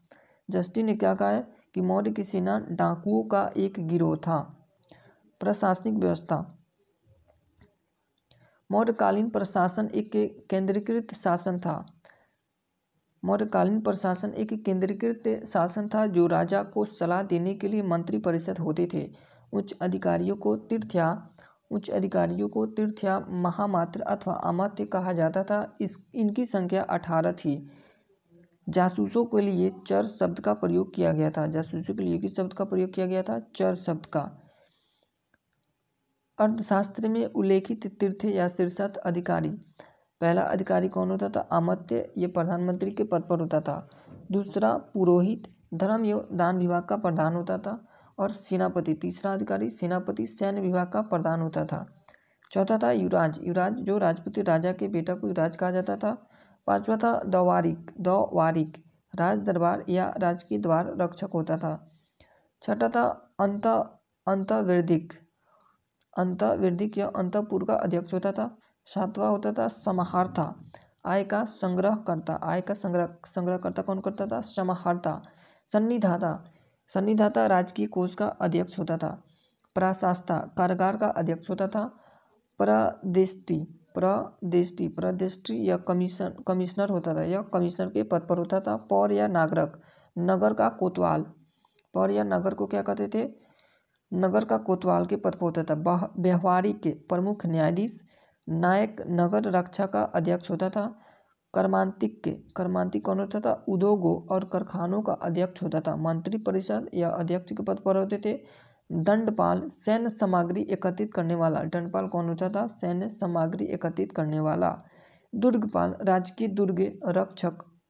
जस्टिन ने क्या कहा है कि मौर्य की सेना डाकुओं का एक गिरोह था। प्रशासनिक व्यवस्था। मौर्यकालीन प्रशासन एक केंद्रीकृत शासन था। मौर्यकालीन प्रशासन एक केंद्रीकृत शासन था जो राजा को सलाह देने के लिए मंत्री परिषद होते थे। उच्च अधिकारियों को तीर्थ या महामात्र अथवा अमात्य कहा जाता था। इनकी संख्या 18 थी। जासूसों के लिए चर शब्द का प्रयोग किया गया था। जासूसों के लिए किस शब्द का प्रयोग किया गया था? चर शब्द का। अर्थशास्त्र में उल्लेखित तीर्थ या शीर्षस्थ अधिकारी। पहला अधिकारी कौन होता था? अमात्य, ये प्रधानमंत्री के पद पर होता था। दूसरा पुरोहित, धर्म एवं दान विभाग का प्रधान होता था। और सेनापति, तीसरा अधिकारी सेनापति, सैन्य विभाग का प्रधान होता था। चौथा था युवराज। युवराज जो राजपूती राजा के बेटा को युवराज कहा जाता था। पांचवा था दवारिक, राज दरबार या राजकीय द्वार रक्षक होता था। छठा था अंतर्वेदिक या अंतपुर का अध्यक्ष होता था। सातवां होता था समाहर्ता, आय का संग्रहकर्ता कौन करता था? समाहर्ता। सन्निधाता राजकीय कोष का अध्यक्ष होता था। प्रशास्ता, कारागार का अध्यक्ष होता था। प्रदेष्टि या कमिश्नर होता था। यह कमिश्नर के पद पर होता था। पौर या नागरक, नगर का कोतवाल। पौर या नगर को क्या कहते थे? नगर का कोतवाल के पद पर होता था। व्यवहारिक के प्रमुख न्यायाधीश। नायक नगर रक्षा का अध्यक्ष होता था। कर्मांतिक कौन होता था? उद्योगों और कारखानों का अध्यक्ष होता था। मंत्री परिषद या अध्यक्ष के पद पर होते थे। दंडपाल, सैन्य सामग्री एकत्रित करने वाला। दंडपाल कौन होता था? सैन्य सामग्री एकत्रित करने वाला। दुर्गपाल, राजकीय दुर्ग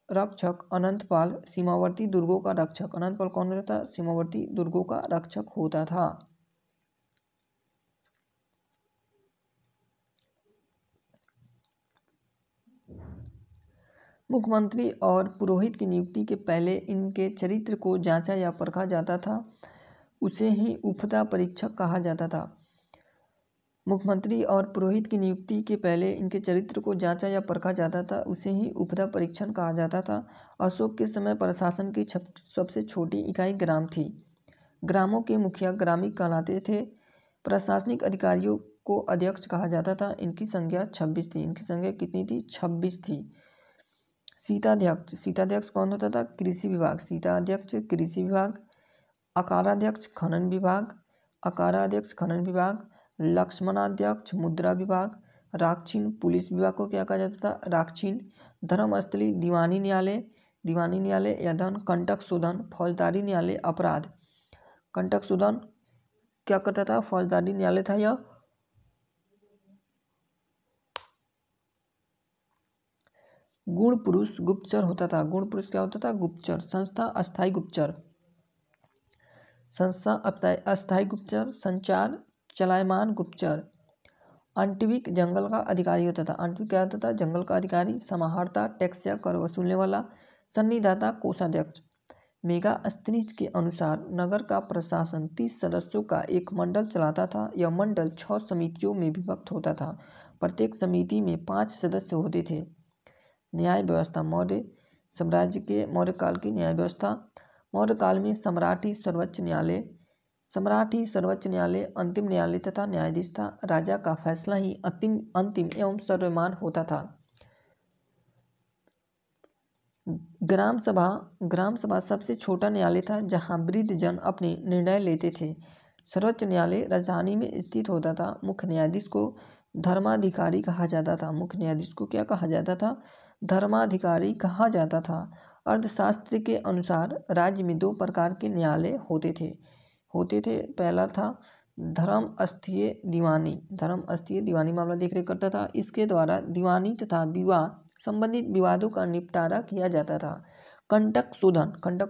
रक्षक। अनंतपाल, सीमावर्ती दुर्गों का रक्षक। अनंतपाल कौन होता था? सीमावर्ती दुर्गों का रक्षक होता था। मुख्यमंत्री और पुरोहित की नियुक्ति के पहले इनके चरित्र को जांचा या परखा जाता था। उसे ही उपधा परीक्षक कहा जाता था। मुख्यमंत्री और पुरोहित की नियुक्ति के पहले इनके चरित्र को जांचा या परखा जाता था। उसे ही उपधा परीक्षण कहा जाता था। अशोक के समय प्रशासन की सबसे छोटी इकाई ग्राम थी। ग्रामों के मुखिया ग्रामीण कहलाते थे। प्रशासनिक अधिकारियों को अध्यक्ष कहा जाता था। इनकी संख्या 26 थी। इनकी संख्या कितनी थी? 26 थी। सीताध्यक्ष कौन होता था? कृषि विभाग। सीताध्यक्ष कृषि विभाग। अकाराध्यक्ष खनन विभाग। लक्ष्मणाध्यक्ष मुद्रा विभाग। राक्षीन पुलिस विभाग को क्या कहा जाता था? राक्षीन। धर्मस्थली दीवानी न्यायालय या धन। कंटक शोधन फौजदारी न्यायालय। अपराध कंटक शोधन क्या करता था? फौजदारी न्यायालय था यह। गुण पुरुष गुप्तचर होता था। गुण पुरुष क्या होता था? गुप्तचर। संस्था अस्थायी गुप्तचर। संचार चलायमान गुप्तचर। आंटविक जंगल का अधिकारी होता था। आंटविक क्या होता था? जंगल का अधिकारी। समाहर्ता टैक्स या कर वसूलने वाला। सन्निधाता कोषाध्यक्ष। मेगास्थनीज के अनुसार नगर का प्रशासन 30 सदस्यों का एक मंडल चलाता था। यह मंडल 6 समितियों में विभक्त होता था। प्रत्येक समिति में 5 सदस्य होते थे। न्याय व्यवस्था। मौर्य साम्राज्य के मौर्यकाल की न्याय व्यवस्था। मौर्यकाल में सम्राट ही सर्वोच्च न्यायालय अंतिम न्यायालय तथा न्यायाधीश था। राजा का फैसला ही अंतिम एवं सर्वमान्य होता था। ग्राम सभा सबसे छोटा न्यायालय था जहां वृद्ध जन अपने निर्णय लेते थे। सर्वोच्च न्यायालय राजधानी में स्थित होता था। मुख्य न्यायाधीश को धर्माधिकारी कहा जाता था। मुख्य न्यायाधीश को क्या कहा जाता था? धर्माधिकारी कहा जाता था। अर्थशास्त्र के अनुसार राज्य में 2 प्रकार के न्यायालय होते थे। पहला था धर्मस्थीय दीवानी मामला देख रेख करता था। इसके द्वारा दीवानी तथा विवाह संबंधित विवादों का निपटारा किया जाता था। कंटक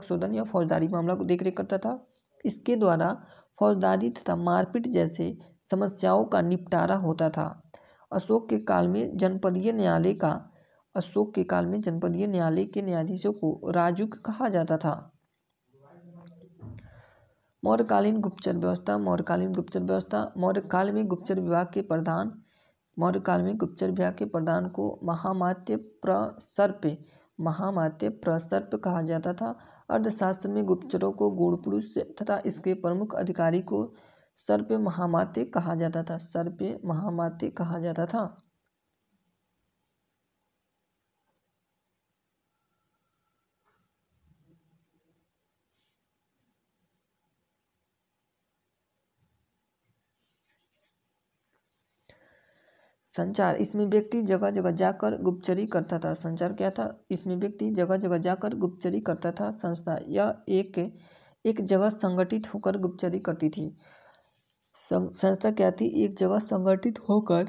शोधन या फौजदारी मामला को देख रेख करता था। इसके द्वारा फौजदारी तथा मारपीट जैसे समस्याओं का निपटारा होता था। अशोक के काल में जनपदीय न्यायालय के न्यायाधीशों को राजुक कहा जाता था। मौर्यकालीन गुप्तचर व्यवस्था। मौर्यकाल में गुप्तचर विभाग के प्रधान को महामात्य प्रसर्प कहा जाता था। अर्थशास्त्र में गुप्तचरों को गूढ़ पुरुष तथा इसके प्रमुख अधिकारी को सर्प महामात्य कहा जाता था। संचार, इसमें व्यक्ति जगह जगह जाकर गुप्तचरी करता था। संचार क्या था? इसमें व्यक्ति जगह जगह जाकर गुप्तचरी करता था। संस्था, यह एक जगह संगठित होकर गुप्तचरी करती थी। संस्था क्या थी? एक जगह संगठित होकर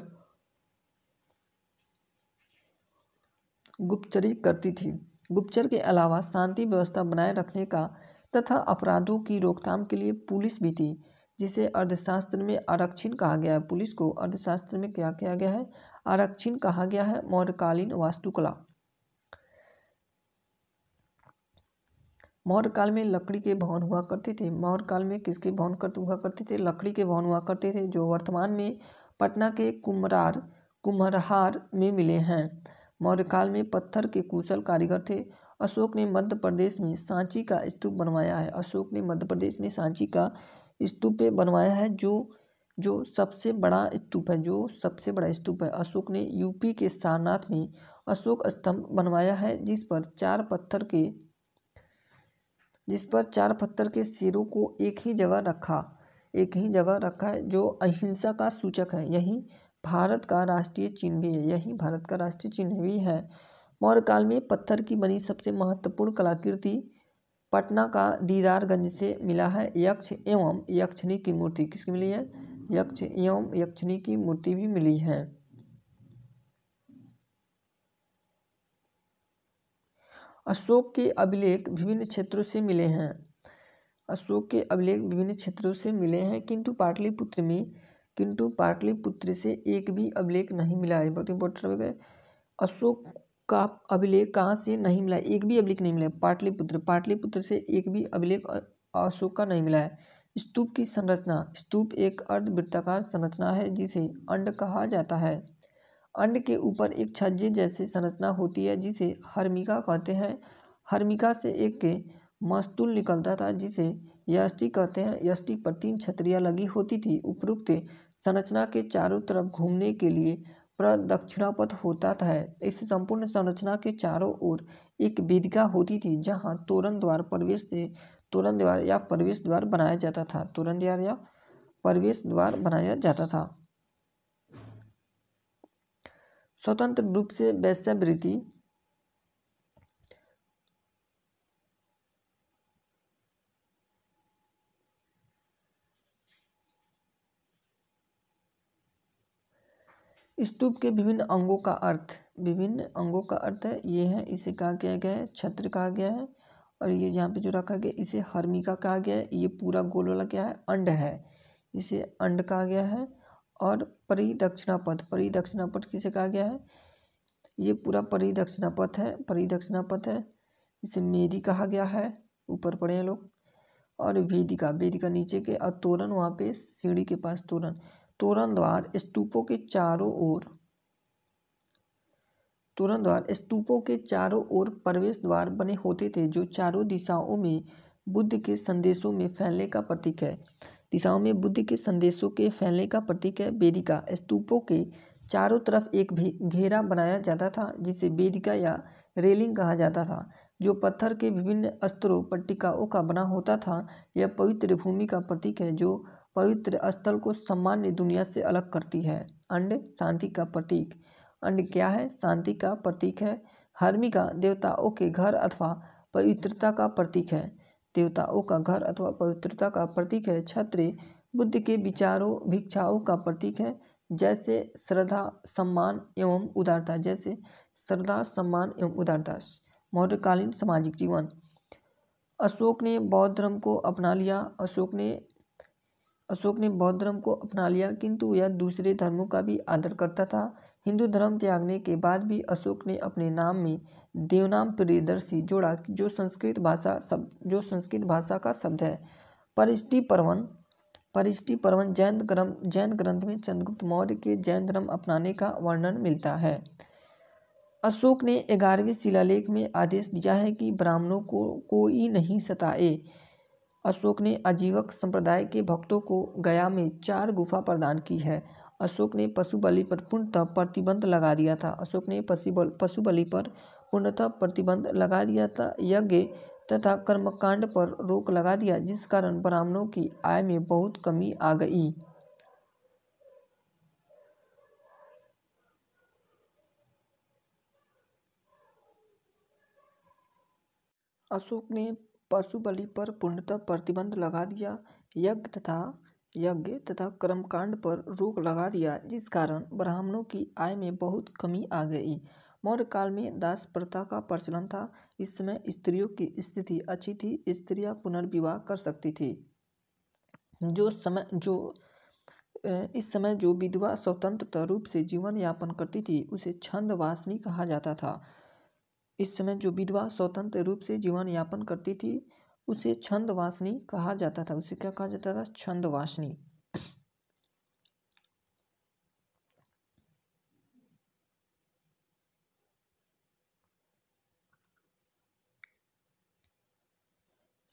गुप्तचरी करती थी। गुप्तचर के अलावा शांति व्यवस्था बनाए रखने का तथा अपराधों की रोकथाम के लिए पुलिस भी थी, जिसे अर्थशास्त्र में आरक्षण कहा गया है। पुलिस को अर्थशास्त्र में क्या किया गया है? आरक्षण कहा गया है। मौर्यकालीन वास्तुकला। मौर्यकाल में लकड़ी के भवन हुआ करते थे। मौर्यकाल में किसके भवन हुआ करते थे? लकड़ी के भवन हुआ करते थे, जो वर्तमान में पटना के कुम्हरहार में मिले हैं। मौर्यकाल में पत्थर के कुशल कारीगर थे। अशोक ने मध्य प्रदेश में सांची का स्तूप बनवाया है। जो सबसे बड़ा स्तूप है। अशोक ने यूपी के सारनाथ में अशोक स्तंभ बनवाया है, जिस पर चार पत्थर के सिरों को एक ही जगह रखा है, जो अहिंसा का सूचक है। यही भारत का राष्ट्रीय चिन्ह भी है। मौर्यकाल में पत्थर की बनी सबसे महत्वपूर्ण कलाकृति पटना का दीदारगंज से मिला है। यक्ष एवं यक्षिणी की मूर्ति किसकी मिली है? यक्ष एवं यक्षिणी की मूर्ति भी मिली है। अशोक के अभिलेख विभिन्न क्षेत्रों से मिले हैं, किंतु पाटलिपुत्र से एक भी अभिलेख नहीं मिला है। बहुत इंपॉर्टेंट है। अशोक का अभिलेख कहाँ से नहीं मिला? एक भी अभिलेख नहीं मिला। पाटलिपुत्र से एक भी अभिलेख अशोक का नहीं मिला है। स्तूप की संरचना। स्तूप एक अर्धवृत्ताकार संरचना है, जिसे अंड कहा जाता है। अंड के ऊपर एक छज्जे जैसी संरचना होती है, जिसे हर्मिका कहते हैं। हर्मिका से एक मस्तूल निकलता था, जिसे यष्टि कहते हैं। यष्टि पर 3 छतरियाँ लगी होती थी। उपरोक्त संरचना के चारों तरफ घूमने के लिए प्रदक्षिणापथ होता था। इस संपूर्ण संरचना के चारों ओर एक वेदिका होती थी, जहाँ तोरण द्वार या प्रवेश द्वार बनाया जाता था। स्वतंत्र रूप से वेश्यावृत्ति। स्तूप के विभिन्न अंगों का अर्थ है ये है। इसे कहा गया है छत्र कहा गया है, और ये जहाँ पे जो रखा गया इसे हर्मिका कहा गया है। ये पूरा गोल वाला क्या है? अंड है, इसे अंड कहा गया है। और परिदक्षिणापथ किसे कहा गया है? ये पूरा परिदक्षिणापथ है। इसे मेरी कहा गया है, ऊपर पड़े हैं लोग। और वेदिका नीचे के, और तोरण वहाँ पे सीढ़ी के पास तोरण द्वार स्तूपों के चारों ओर प्रवेश द्वार बने होते थे, जो चारों दिशाओं में बुद्ध के संदेशों में फैलने का प्रतीक है। वेदिका स्तूपों के चारों तरफ एक भी घेरा बनाया जाता था, जिसे वेदिका या रेलिंग कहा जाता था, जो पत्थर के विभिन्न स्तरों पट्टिकाओं का बना होता था। यह पवित्र भूमि का प्रतीक है, जो पवित्र स्थल को सामान्य दुनिया से अलग करती है। अंड शांति का प्रतीक। अंड क्या है? शांति का प्रतीक है। हर्मिका देवताओं के घर अथवा पवित्रता का प्रतीक है। देवताओं का घर अथवा पवित्रता का प्रतीक है। क्षत्रिय बुद्ध के विचारों भिक्षाओं का प्रतीक है, जैसे श्रद्धा सम्मान एवं उदारता। जैसे श्रद्धा सम्मान एवं उदारता। मौर्यकालीन सामाजिक जीवन। अशोक ने बौद्ध धर्म को अपना लिया। अशोक ने बौद्ध धर्म को अपना लिया, किंतु यह दूसरे धर्मों का भी आदर करता था। हिंदू धर्म त्यागने के बाद भी अशोक ने अपने नाम में देवनाम प्रियदर्शी जोड़ा, जो संस्कृत भाषा का शब्द है। परिष्टि पर्वन जैन ग्रंथ में चंद्रगुप्त मौर्य के जैन धर्म अपनाने का वर्णन मिलता है। अशोक ने 11वें शिलालेख में आदेश दिया है कि ब्राह्मणों को कोई नहीं सताए। अशोक ने आजीवक संप्रदाय के भक्तों को गया में 4 गुफा प्रदान की है। अशोक ने पशु बलि पर पूर्णतः प्रतिबंध लगा दिया था। अशोक ने पशु बलि पर पूर्णतः प्रतिबंध लगा दिया था। यज्ञ तथा कर्मकांड पर रोक लगा दिया, जिस कारण ब्राह्मणों की आय में बहुत कमी आ गई। अशोक ने पशु बलि पर पूर्णतः प्रतिबंध लगा दिया। यज्ञ तथा कर्मकांड पर रोक लगा दिया, जिस कारण ब्राह्मणों की आय में बहुत कमी आ गई। मौर्य काल में दास प्रथा का प्रचलन था। इस समय स्त्रियों की स्थिति अच्छी थी। स्त्रियां पुनर्विवाह कर सकती थी। इस समय जो विधवा स्वतंत्र रूप से जीवन यापन करती थी, उसे छंदवासिनी कहा जाता था। इस समय जो विधवा स्वतंत्र रूप से जीवन यापन करती थी, उसे छंदवासिनी कहा जाता था। उसे क्या कहा जाता था? छंदवासिनी।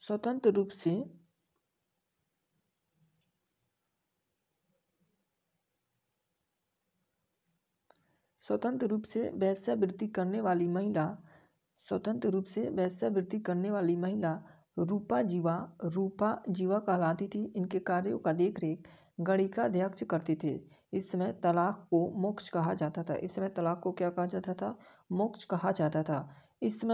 स्वतंत्र रूप से वैश्यावृत्ति करने वाली महिला रूपा जीवा कहलाती थी। इनके कार्यों का देखरेख गणिकाध्यक्ष करते थे। इस समय तलाक को मोक्ष कहा जाता था। इस समय तलाक को क्या कहा जाता था? मोक्ष कहा जाता था। इस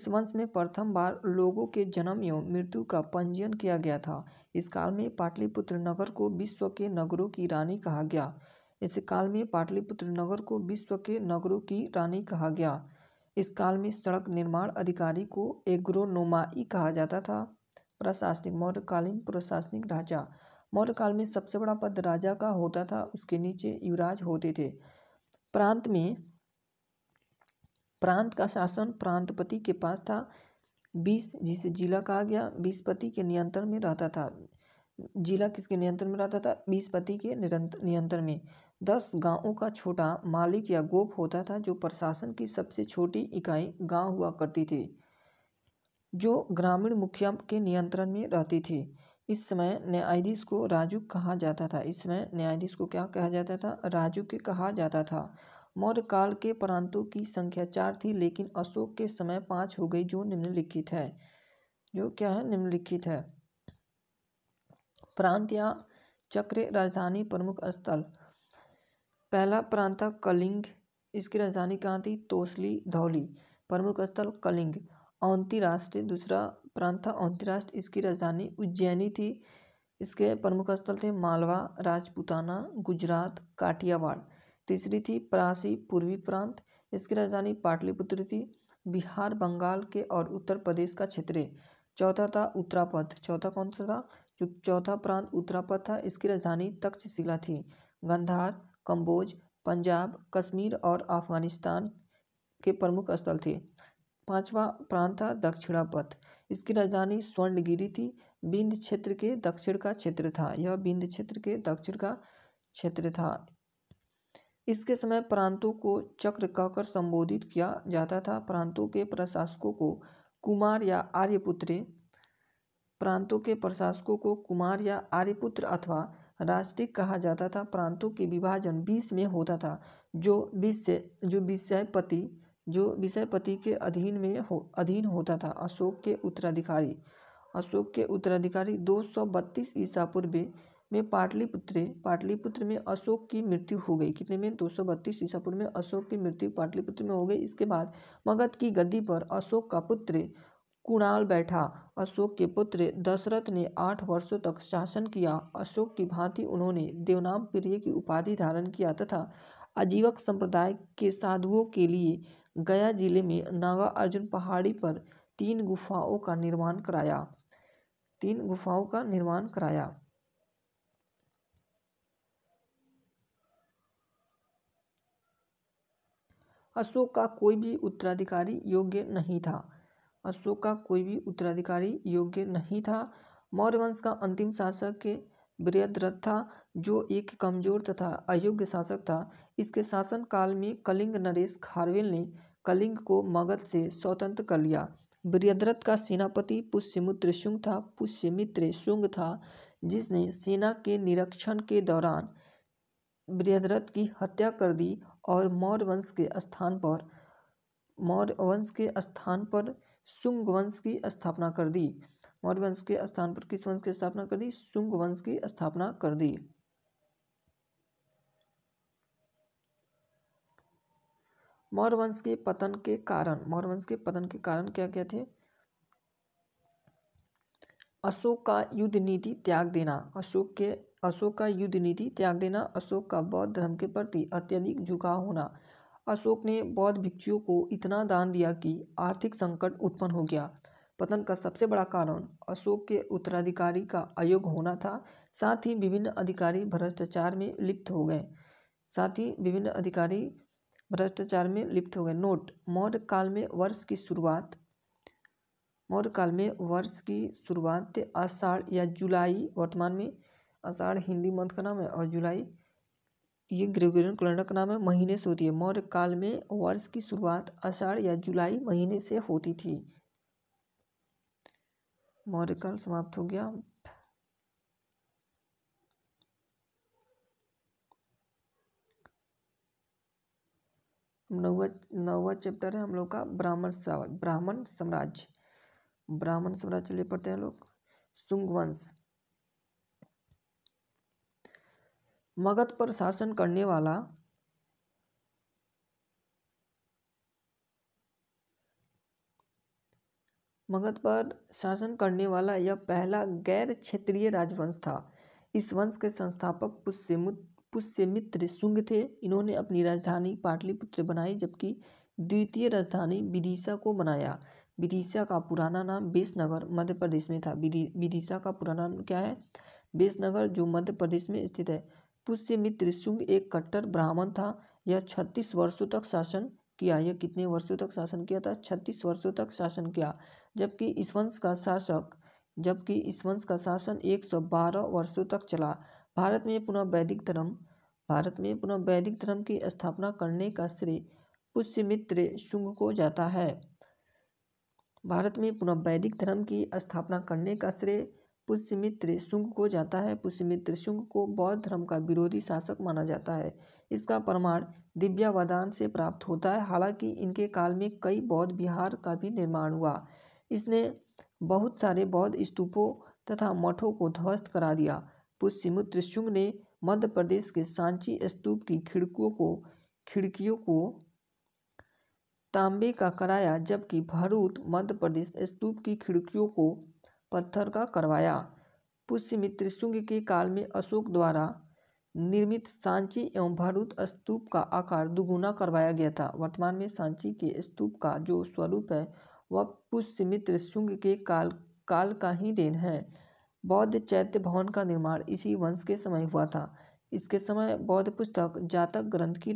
वंश में प्रथम बार लोगों के जन्म एवं मृत्यु का पंजीयन किया गया था। इस काल में पाटलिपुत्र नगर को विश्व के नगरों की रानी कहा गया। इस काल में पाटलिपुत्र नगर को विश्व के नगरों की रानी कहा गया। इस काल में सड़क निर्माण अधिकारी को एग्रोनोमाई कहा जाता था। प्रशासनिक। मौर्यकालीन प्रशासनिक राजा। मौर्य काल में सबसे बड़ा पद राजा का होता था। उसके नीचे युवराज होते थे। प्रांत का शासन प्रांतपति के पास था। 20 जिसे जिला कहा गया, 20 पति के नियंत्रण में रहता था। जिला किसके नियंत्रण में रहता था? 20 पति के नियंत्रण में। 10 गांवों का छोटा मालिक या गोप होता था, जो प्रशासन की सबसे छोटी इकाई गांव हुआ करती थी, जो ग्रामीण मुखिया के नियंत्रण में रहती थी। इस समय न्यायाधीश को राजुक कहा जाता था। इस समय न्यायाधीश को क्या कहा जाता था? राजुक कहा जाता था। मौर्य काल के प्रांतों की संख्या 4 थी, लेकिन अशोक के समय 5 हो गई, जो निम्नलिखित है। जो क्या है? निम्नलिखित है। प्रांत या चक्र राजधानी प्रमुख स्थल। पहला प्रांत था कलिंग। इसकी राजधानी कहाँ थी? तोसली धौली। प्रमुख स्थल कलिंग। अवंती राष्ट्र। दूसरा प्रांत था अवंती राष्ट्र। इसकी राजधानी उज्जैनी थी। इसके प्रमुख स्थल थे मालवा, राजपूताना, गुजरात, काठियावाड़। तीसरी थी परासी पूर्वी प्रांत। इसकी राजधानी पाटलिपुत्र थी। बिहार, बंगाल के और उत्तर प्रदेश का क्षेत्र। चौथा था उत्तरापद। चौथा कौन सा था? जो चौथा प्रांत उत्तरापद था। इसकी राजधानी तक्षशिला थी। गंधार, कंबोज, पंजाब, कश्मीर और अफगानिस्तान के प्रमुख स्थल थे। पांचवा प्रांत था दक्षिणापथ। इसकी राजधानी स्वर्णगिरी थी। विंध्य क्षेत्र के दक्षिण का क्षेत्र था। यह विंध्य क्षेत्र के दक्षिण का क्षेत्र था। इसके समय प्रांतों को चक्र कहकर संबोधित किया जाता था। प्रांतों के प्रशासकों को कुमार या आर्यपुत्र अथवा राष्ट्रिक कहा जाता था। प्रांतों के विभाजन 20 में होता था, जो विषयपति के अधीन होता था। अशोक के उत्तराधिकारी 232 ईसा पूर्व में पाटलिपुत्र में अशोक की मृत्यु हो गई। कितने में? 232 ईसा पूर्व में अशोक की मृत्यु पाटलिपुत्र में हो गई। इसके बाद मगध की गद्दी पर अशोक का पुत्र कुणाल बैठा। अशोक के पुत्र दशरथ ने 8 वर्षों तक शासन किया। अशोक की भांति उन्होंने देवनाम प्रिय की उपाधि धारण किया तथा आजीवक संप्रदाय के साधुओं के लिए गया जिले में नागा अर्जुन पहाड़ी पर 3 गुफाओं का निर्माण कराया। 3 गुफाओं का निर्माण कराया। अशोक का कोई भी उत्तराधिकारी योग्य नहीं था। अशोक का कोई भी उत्तराधिकारी योग्य नहीं था। मौर्य वंश का अंतिम शासक बृहद्रथ था, जो एक कमजोर तथा अयोग्य शासक था। इसके शासन काल में कलिंग नरेश खारवेल ने कलिंग को मगध से स्वतंत्र कर लिया। बृहद्रथ का सेनापति पुष्यमित्र शुंग था, जिसने सेना के निरीक्षण के दौरान बृहद्रथ की हत्या कर दी और मौर्य वंश के स्थान पर शुंग वंश की स्थापना कर दी। मौर्य वंश के स्थान पर किस वंश की स्थापना कर दी? शुंग वंश की स्थापना कर दी। मौर्य वंश के पतन के कारण क्या क्या थे? अशोक का युद्ध नीति त्याग देना। अशोक का युद्ध नीति त्याग देना। अशोक का बौद्ध धर्म के प्रति अत्यधिक झुकाव होना। अशोक ने बौद्ध भिक्षुओं को इतना दान दिया कि आर्थिक संकट उत्पन्न हो गया। पतन का सबसे बड़ा कारण अशोक के उत्तराधिकारी का अयोग्य होना था। साथ ही विभिन्न अधिकारी भ्रष्टाचार में लिप्त हो गए। नोट: मौर्य काल में वर्ष की शुरुआत आषाढ़ या जुलाई, वर्तमान में आषाढ़ हिंदी मंथ का नाम है और जुलाई ये ग्रेगोरियन कैलेंडर का नाम है, महीने से होती है। मौर्य काल में वर्ष की शुरुआत आषाढ़ या जुलाई महीने से होती थी। मौर्य काल समाप्त हो गया। नौवा चैप्टर है हम लोग का ब्राह्मण साम्राज्य ले पढ़ते हैं लोग। शुंग वंश। मगध पर शासन करने वाला यह पहला गैर क्षेत्रीय राजवंश था। इस वंश के संस्थापक पुष्यमित्र शुंग थे। इन्होंने अपनी राजधानी पाटलिपुत्र बनाई, जबकि द्वितीय राजधानी विदिशा को बनाया। विदिशा का पुराना नाम बेसनगर मध्य प्रदेश में था। विदिशा का पुराना नाम क्या है? बेसनगर, जो मध्य प्रदेश में स्थित है। पुष्यमित्र शुंग एक कट्टर ब्राह्मण था। यह 36 वर्षों तक शासन किया। यह कितने वर्षों तक शासन किया था? 36 वर्षों तक शासन किया। जबकि इस वंश का शासन 112 वर्षों तक चला। भारत में पुनः वैदिक धर्म की स्थापना करने का श्रेय पुष्यमित्र शुंग को जाता है। भारत में पुनः वैदिक धर्म की स्थापना करने का श्रेय पुष्यमित्र शुंग को जाता है। पुष्यमित्र शुंग को बौद्ध धर्म का विरोधी शासक माना जाता है। इसका प्रमाण दिव्यावदान से प्राप्त होता है। हालांकि इनके काल में कई बौद्ध विहार का भी निर्माण हुआ। इसने बहुत सारे बौद्ध स्तूपों तथा मठों को ध्वस्त करा दिया। पुष्यमित्र शुंग ने मध्य प्रदेश के सांची स्तूप की खिड़कियों को तांबे का कराया, जबकि भरूच मध्य प्रदेश स्तूप की खिड़कियों को पत्थर का करवाया। पुष्यमित्र शुंग के काल में अशोक द्वारा निर्मित सांची एवं भरूच स्तूप का आकार दुगुना करवाया गया था। वर्तमान में सांची के स्तूप का जो स्वरूप है वह पुष्यमित्र शुंग के काल का ही देन है। बौद्ध चैत्य भवन का निर्माण इसी वंश के समय हुआ था। इसके समय बौद्ध पुस्तक जातक ग्रंथ की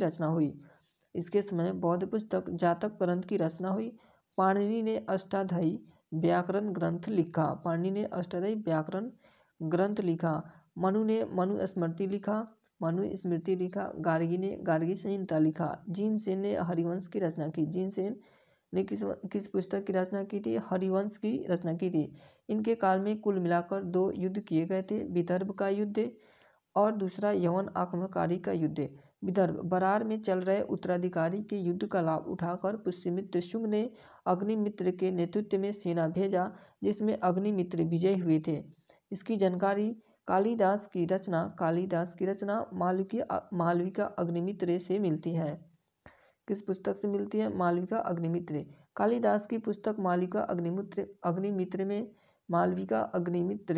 रचना हुई। पाणिनि ने अष्टाध्यायी व्याकरण ग्रंथ लिखा। मनु ने मनुस्मृति लिखा। गार्गी ने गार्गी संहिता लिखा। जिनसेन ने हरिवंश की रचना की। जिनसेन ने किस पुस्तक की रचना की थी? हरिवंश की रचना की थी। इनके काल में कुल मिलाकर 2 युद्ध किए गए थे। विदर्भ का युद्ध और दूसरा यवन आक्रमणकारी का युद्ध। विदर्भ बरार में चल रहे उत्तराधिकारी के युद्ध का लाभ उठाकर पुष्यमित्र शुंग ने अग्निमित्र के नेतृत्व में सेना भेजा, जिसमें अग्निमित्र विजयी हुए थे। इसकी जानकारी कालिदास की रचना मालविका अग्निमित्र से मिलती है। किस पुस्तक से मिलती है? मालविका अग्निमित्र। कालिदास की पुस्तक मालविका अग्निमित्र में मालविका अग्निमित्र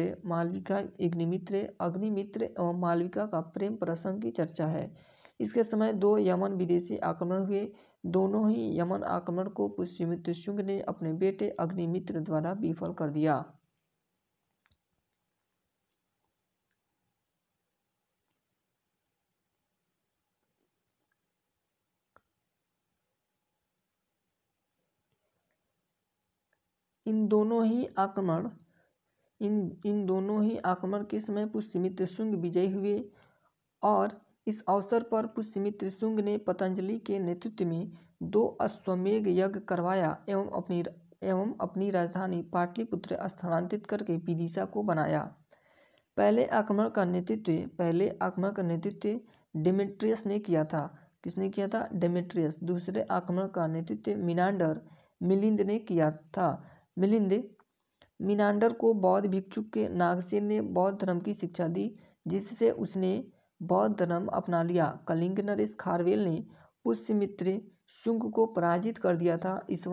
एवं मालविका का प्रेम प्रसंग की चर्चा है। इसके समय 2 यमन विदेशी आक्रमण हुए। दोनों ही यमन आक्रमण को पुष्यमित्र शुंग ने अपने बेटे अग्निमित्र द्वारा विफल कर दिया। इन दोनों ही आक्रमण के समय पुष्यमित्र शुंग विजयी हुए और इस अवसर पर पुष्यमित्र शुंग ने पतंजलि के नेतृत्व में 2 अश्वमेध यज्ञ करवाया एवं अपनी राजधानी पाटलिपुत्र स्थानांतरित करके विदिशा को बनाया। पहले आक्रमण का नेतृत्व डेमेट्रियस ने किया था। किसने किया था? डेमेट्रियस। दूसरे आक्रमण का नेतृत्व मिलिंद ने किया था। मिनांडर को बौद्ध भिक्षु के नागसेन ने बौद्ध धर्म की शिक्षा दी, जिससे उसने बौद्ध धर्म अपना लिया। कलिंग नरेश खारवेल ने पुष्यमित्र शुंग को पराजित कर दिया था। इस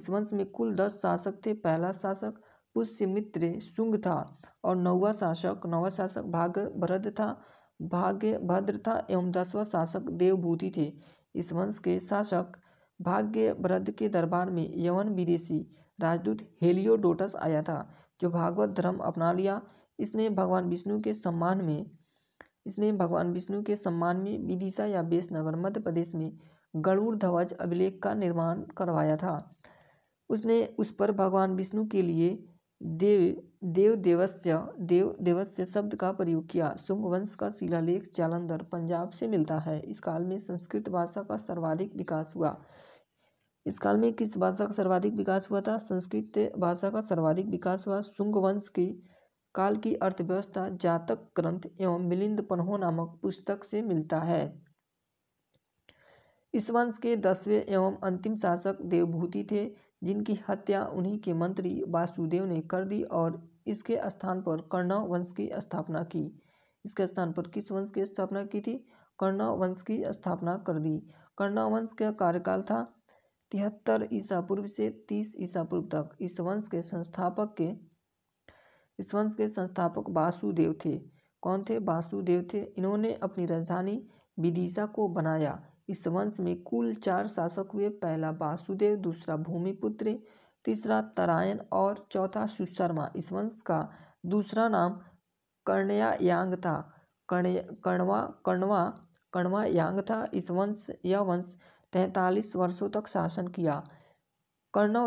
वंश में कुल 10 शासक थे। पहला शासक पुष्यमित्र शुंग था और 9वां शासक भाग्यभद्र था एवं 10वां शासक देवभूति थे। इस वंश के शासक भाग्यभद्र के दरबार में यवन विदेशी राजदूत हेलियोडोटस आया था, जो भागवत धर्म अपना लिया। इसने भगवान विष्णु के सम्मान में विदिशा या बेसनगर मध्य प्रदेश में गरुड़ ध्वज अभिलेख का निर्माण करवाया था। उसने उस पर भगवान विष्णु के लिए देवदेवस्य शब्द का प्रयोग किया। शुंग वंश का शिलालेख जालंधर पंजाब से मिलता है। इस काल में संस्कृत भाषा का सर्वाधिक विकास हुआ। इस काल में किस भाषा का सर्वाधिक विकास हुआ था? संस्कृत भाषा का सर्वाधिक विकास हुआ। शुंग वंश की काल की अर्थव्यवस्था जातक ग्रंथ एवं मिलिंद पन्हो नामक पुस्तक से मिलता है। इस वंश के 10वें एवं अंतिम शासक देवभूति थे, जिनकी हत्या उन्हीं के मंत्री वासुदेव ने कर दी और इसके स्थान पर कण्व वंश की स्थापना की। इसके स्थान पर किस वंश की स्थापना की थी? कण्व वंश की स्थापना कर दी। कण्व वंश का कार्यकाल था 73 ईसा पूर्व से 30 ईसा पूर्व तक। इस वंश के संस्थापक वासुदेव थे। कौन थे? वासुदेव थे। इन्होंने अपनी राजधानी विदिशा को बनाया। इस वंश में कुल 4 शासक हुए। पहला वासुदेव, दूसरा भूमिपुत्र, तीसरा तरायन और चौथा सुशर्मा। इस वंश का दूसरा नाम कर्णयायांग था। कण्वायांग था। यह वंश 43 वर्षों तक शासन किया। कण्व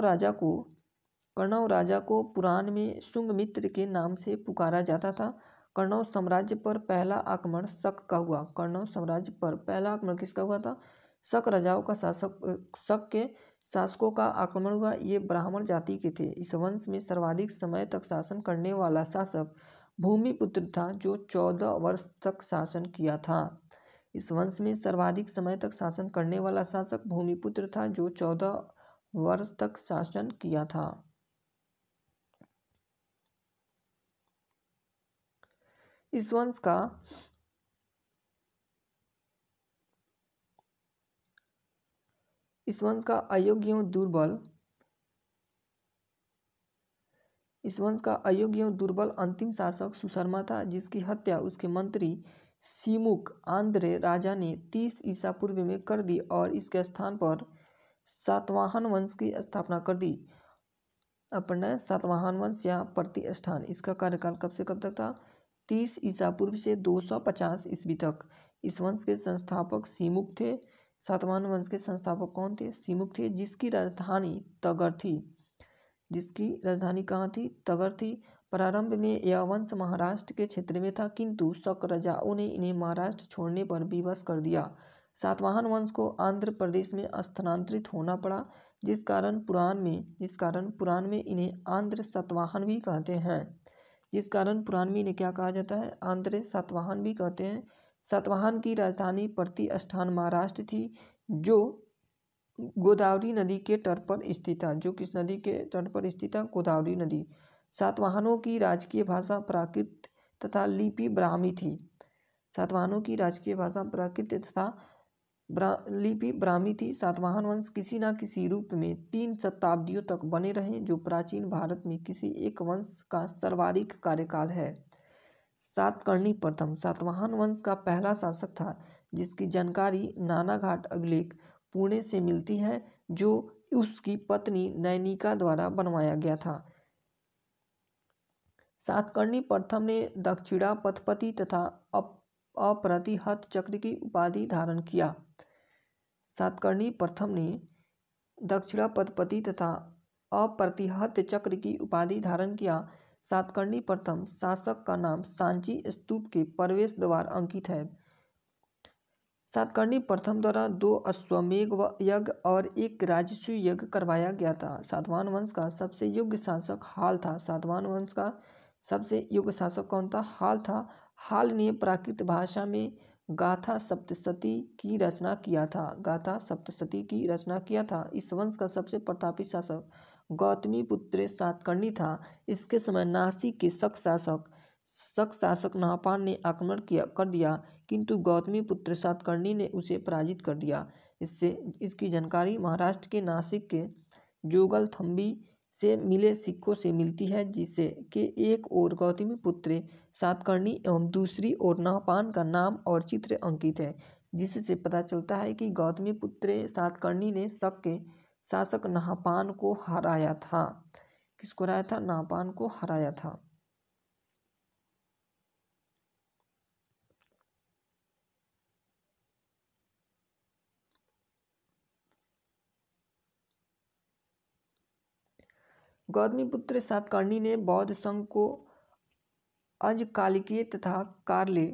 राजा को पुराण में शुंगमित्र के नाम से पुकारा जाता था। कण्व साम्राज्य पर पहला आक्रमण शक का हुआ। कण्व साम्राज्य पर पहला आक्रमण किसका हुआ था? शक के शासकों का आक्रमण हुआ। ये ब्राह्मण जाति के थे। इस वंश में सर्वाधिक समय तक शासन करने वाला शासक भूमिपुत्र था, जो 14 वर्ष तक शासन किया था। इस वंश में सर्वाधिक समय तक शासन करने वाला शासक भूमिपुत्र था, जो 14 वर्ष तक शासन किया था। इस वंश का अयोग्य एवं दुर्बल अंतिम शासक सुशर्मा था, जिसकी हत्या उसके मंत्री सिमुक आंध्र राजा ने 30 ईसा पूर्व में कर दी और इसके स्थान पर सातवाहन वंश की स्थापना कर दी। अपना सातवाहन वंश या प्रतिष्ठान। इसका कार्यकाल कब से कब तक था? 30 ईसा पूर्व से 250 ईस्वी तक। इस वंश के संस्थापक सिमुक थे। सातवाहन वंश के संस्थापक कौन थे? सिमुक थे, जिसकी राजधानी तगर थी। जिसकी राजधानी कहाँ थी? तगर थी। प्रारंभ में यह वंश महाराष्ट्र के क्षेत्र में था, किंतु शक राजाओं ने इन्हें महाराष्ट्र छोड़ने पर विवश कर दिया। सातवाहन वंश को आंध्र प्रदेश में स्थानांतरित होना पड़ा, जिस कारण पुराण में इन्हें आंध्र सातवाहन भी कहते हैं। क्या कहा जाता है? आंध्र सातवाहन भी कहते हैं। सातवाहन की राजधानी प्रतिष्ठान महाराष्ट्र थी, जो गोदावरी नदी के तट पर स्थित था। जो किस नदी के तट पर स्थित था? गोदावरी नदी। सातवाहनों की राजकीय भाषा प्राकृत तथा लिपि ब्राह्मी थी। सातवाहनों की राजकीय भाषा प्राकृत तथा लिपि ब्राह्मी थी। सातवाहन वंश किसी न किसी रूप में 3 शताब्दियों तक बने रहे, जो प्राचीन भारत में किसी एक वंश का सर्वाधिक कार्यकाल है। सातकर्णी प्रथम सातवाहन वंश का पहला शासक था, जिसकी जानकारी नानाघाट अभिलेख पुणे से मिलती है, जो उसकी पत्नी नैनिका द्वारा बनवाया गया था। सातकर्णी प्रथम ने दक्षिणापथपति तथा अप्रतिहत चक्र की उपाधि धारण किया। सातकर्णी प्रथम ने दक्षिणापथपति तथा अप्रतिहत चक्र की उपाधि धारण किया। सातकर्णी प्रथम शासक का नाम सांची स्तूप के प्रवेश द्वार अंकित है। सातकर्णी प्रथम द्वारा 2 अश्वमेध यज्ञ और 1 राजसूय यज्ञ करवाया गया था। सातवाहन वंश का सबसे योग्य शासक हाल था। सातवाहन वंश का सबसे योग्य शासक कौन था? हाल था। हाल ने प्राकृत भाषा में गाथा सप्तशती की रचना किया था। गाथा सप्तशती की रचना किया था। इस वंश का सबसे प्रतापी शासक गौतमीपुत्र सातकर्णी था। इसके समय नासिक के शक शासक नहपान ने आक्रमण कर दिया, किंतु गौतमीपुत्र सातकर्णी ने उसे पराजित कर दिया। इसकी जानकारी महाराष्ट्र के नासिक के जोगलथंबी से मिले सिक्कों से मिलती है, जिससे कि एक ओर गौतमीपुत्र सातकर्णी एवं दूसरी ओर नहपान का नाम और चित्र अंकित है, जिससे पता चलता है कि गौतमीपुत्र सातकर्णी ने शक के शासक नहपान को हराया था। किसको हराया था? नहपान को हराया था। गौतमीपुत्र सातकर्णी ने बौद्ध संघ को अजकालिके तथा कारले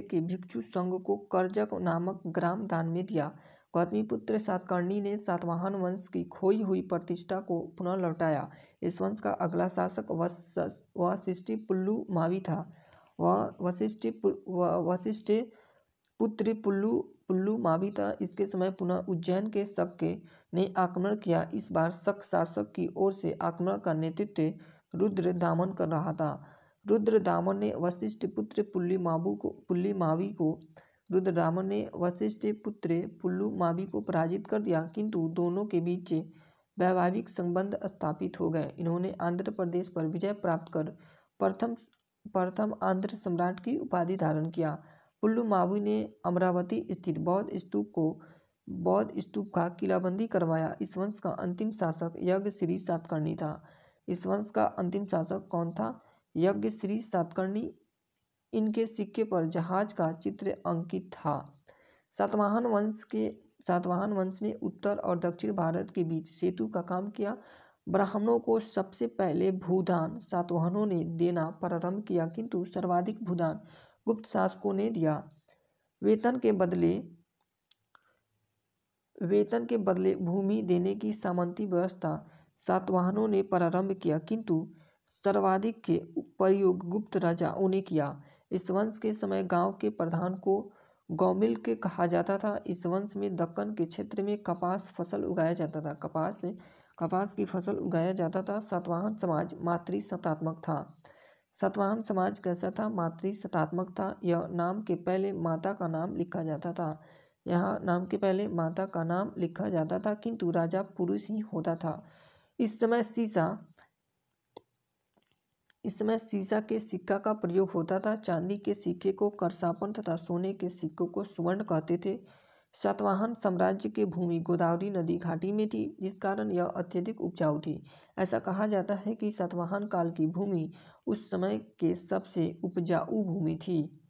के भिक्षु संघ को करजक नामक ग्राम दान में दिया। गौतमीपुत्र सातकर्णी ने सातवाहन वंश की खोई हुई प्रतिष्ठा को पुनः लौटाया। इस वंश का अगला शासक वशिष्ठ पुल्लु मावी था। वशिष्ठ पुत्र पुल्लु मावी था। इसके समय पुनः उज्जैन के शक ने आक्रमण किया। इस बार शक शासक की ओर से आक्रमण का नेतृत्व रुद्रदामन कर रहा था। रुद्रदामन ने वशिष्ठ पुत्र पुल्लु मावी को पराजित कर दिया, किंतु दोनों के बीच वैवाहिक संबंध स्थापित हो गए। इन्होंने आंध्र प्रदेश पर विजय प्राप्त कर प्रथम आंध्र सम्राट की उपाधि धारण किया। पुल्लु मावी ने अमरावती स्थित बौद्ध स्तूप का किलाबंदी करवाया। इस वंश का अंतिम शासक यज्ञश्री सातकर्णी था। इस वंश का अंतिम शासक कौन था? यज्ञश्री सातकर्णी। इनके सिक्के पर जहाज का चित्र अंकित था। सातवाहन वंश ने उत्तर और दक्षिण भारत के बीच सेतु का काम किया। ब्राह्मणों को सबसे पहले भूदान सातवाहनों ने देना प्रारंभ किया, किंतु सर्वाधिक भूदान गुप्त शासकों ने दिया। वेतन के बदले भूमि देने की सामंती व्यवस्था सातवाहनों ने प्रारंभ किया, किंतु सर्वाधिक के प्रयोग गुप्त राजाओं ने किया। इस वंश के समय गांव के प्रधान को गौमिल्क कहा जाता था। इस वंश में दक्कन के क्षेत्र में कपास फसल उगाया जाता था। कपास की फसल उगाया जाता था। सातवाहन समाज मातृसत्तात्मक था। सातवाहन समाज कैसा था? मातृसत्तात्मक था। यह नाम के पहले माता का नाम लिखा जाता था। यहाँ नाम के पहले माता का नाम लिखा जाता था, किंतु राजा पुरुष ही होता था। इस समय सीसा के सिक्का का प्रयोग होता था। चांदी के सिक्के को करसापन तथा सोने के सिक्कों को सुवर्ण कहते थे। सातवाहन साम्राज्य की भूमि गोदावरी नदी घाटी में थी, जिस कारण यह अत्यधिक उपजाऊ थी। ऐसा कहा जाता है कि सातवाहन काल की भूमि उस समय के सबसे उपजाऊ भूमि थी।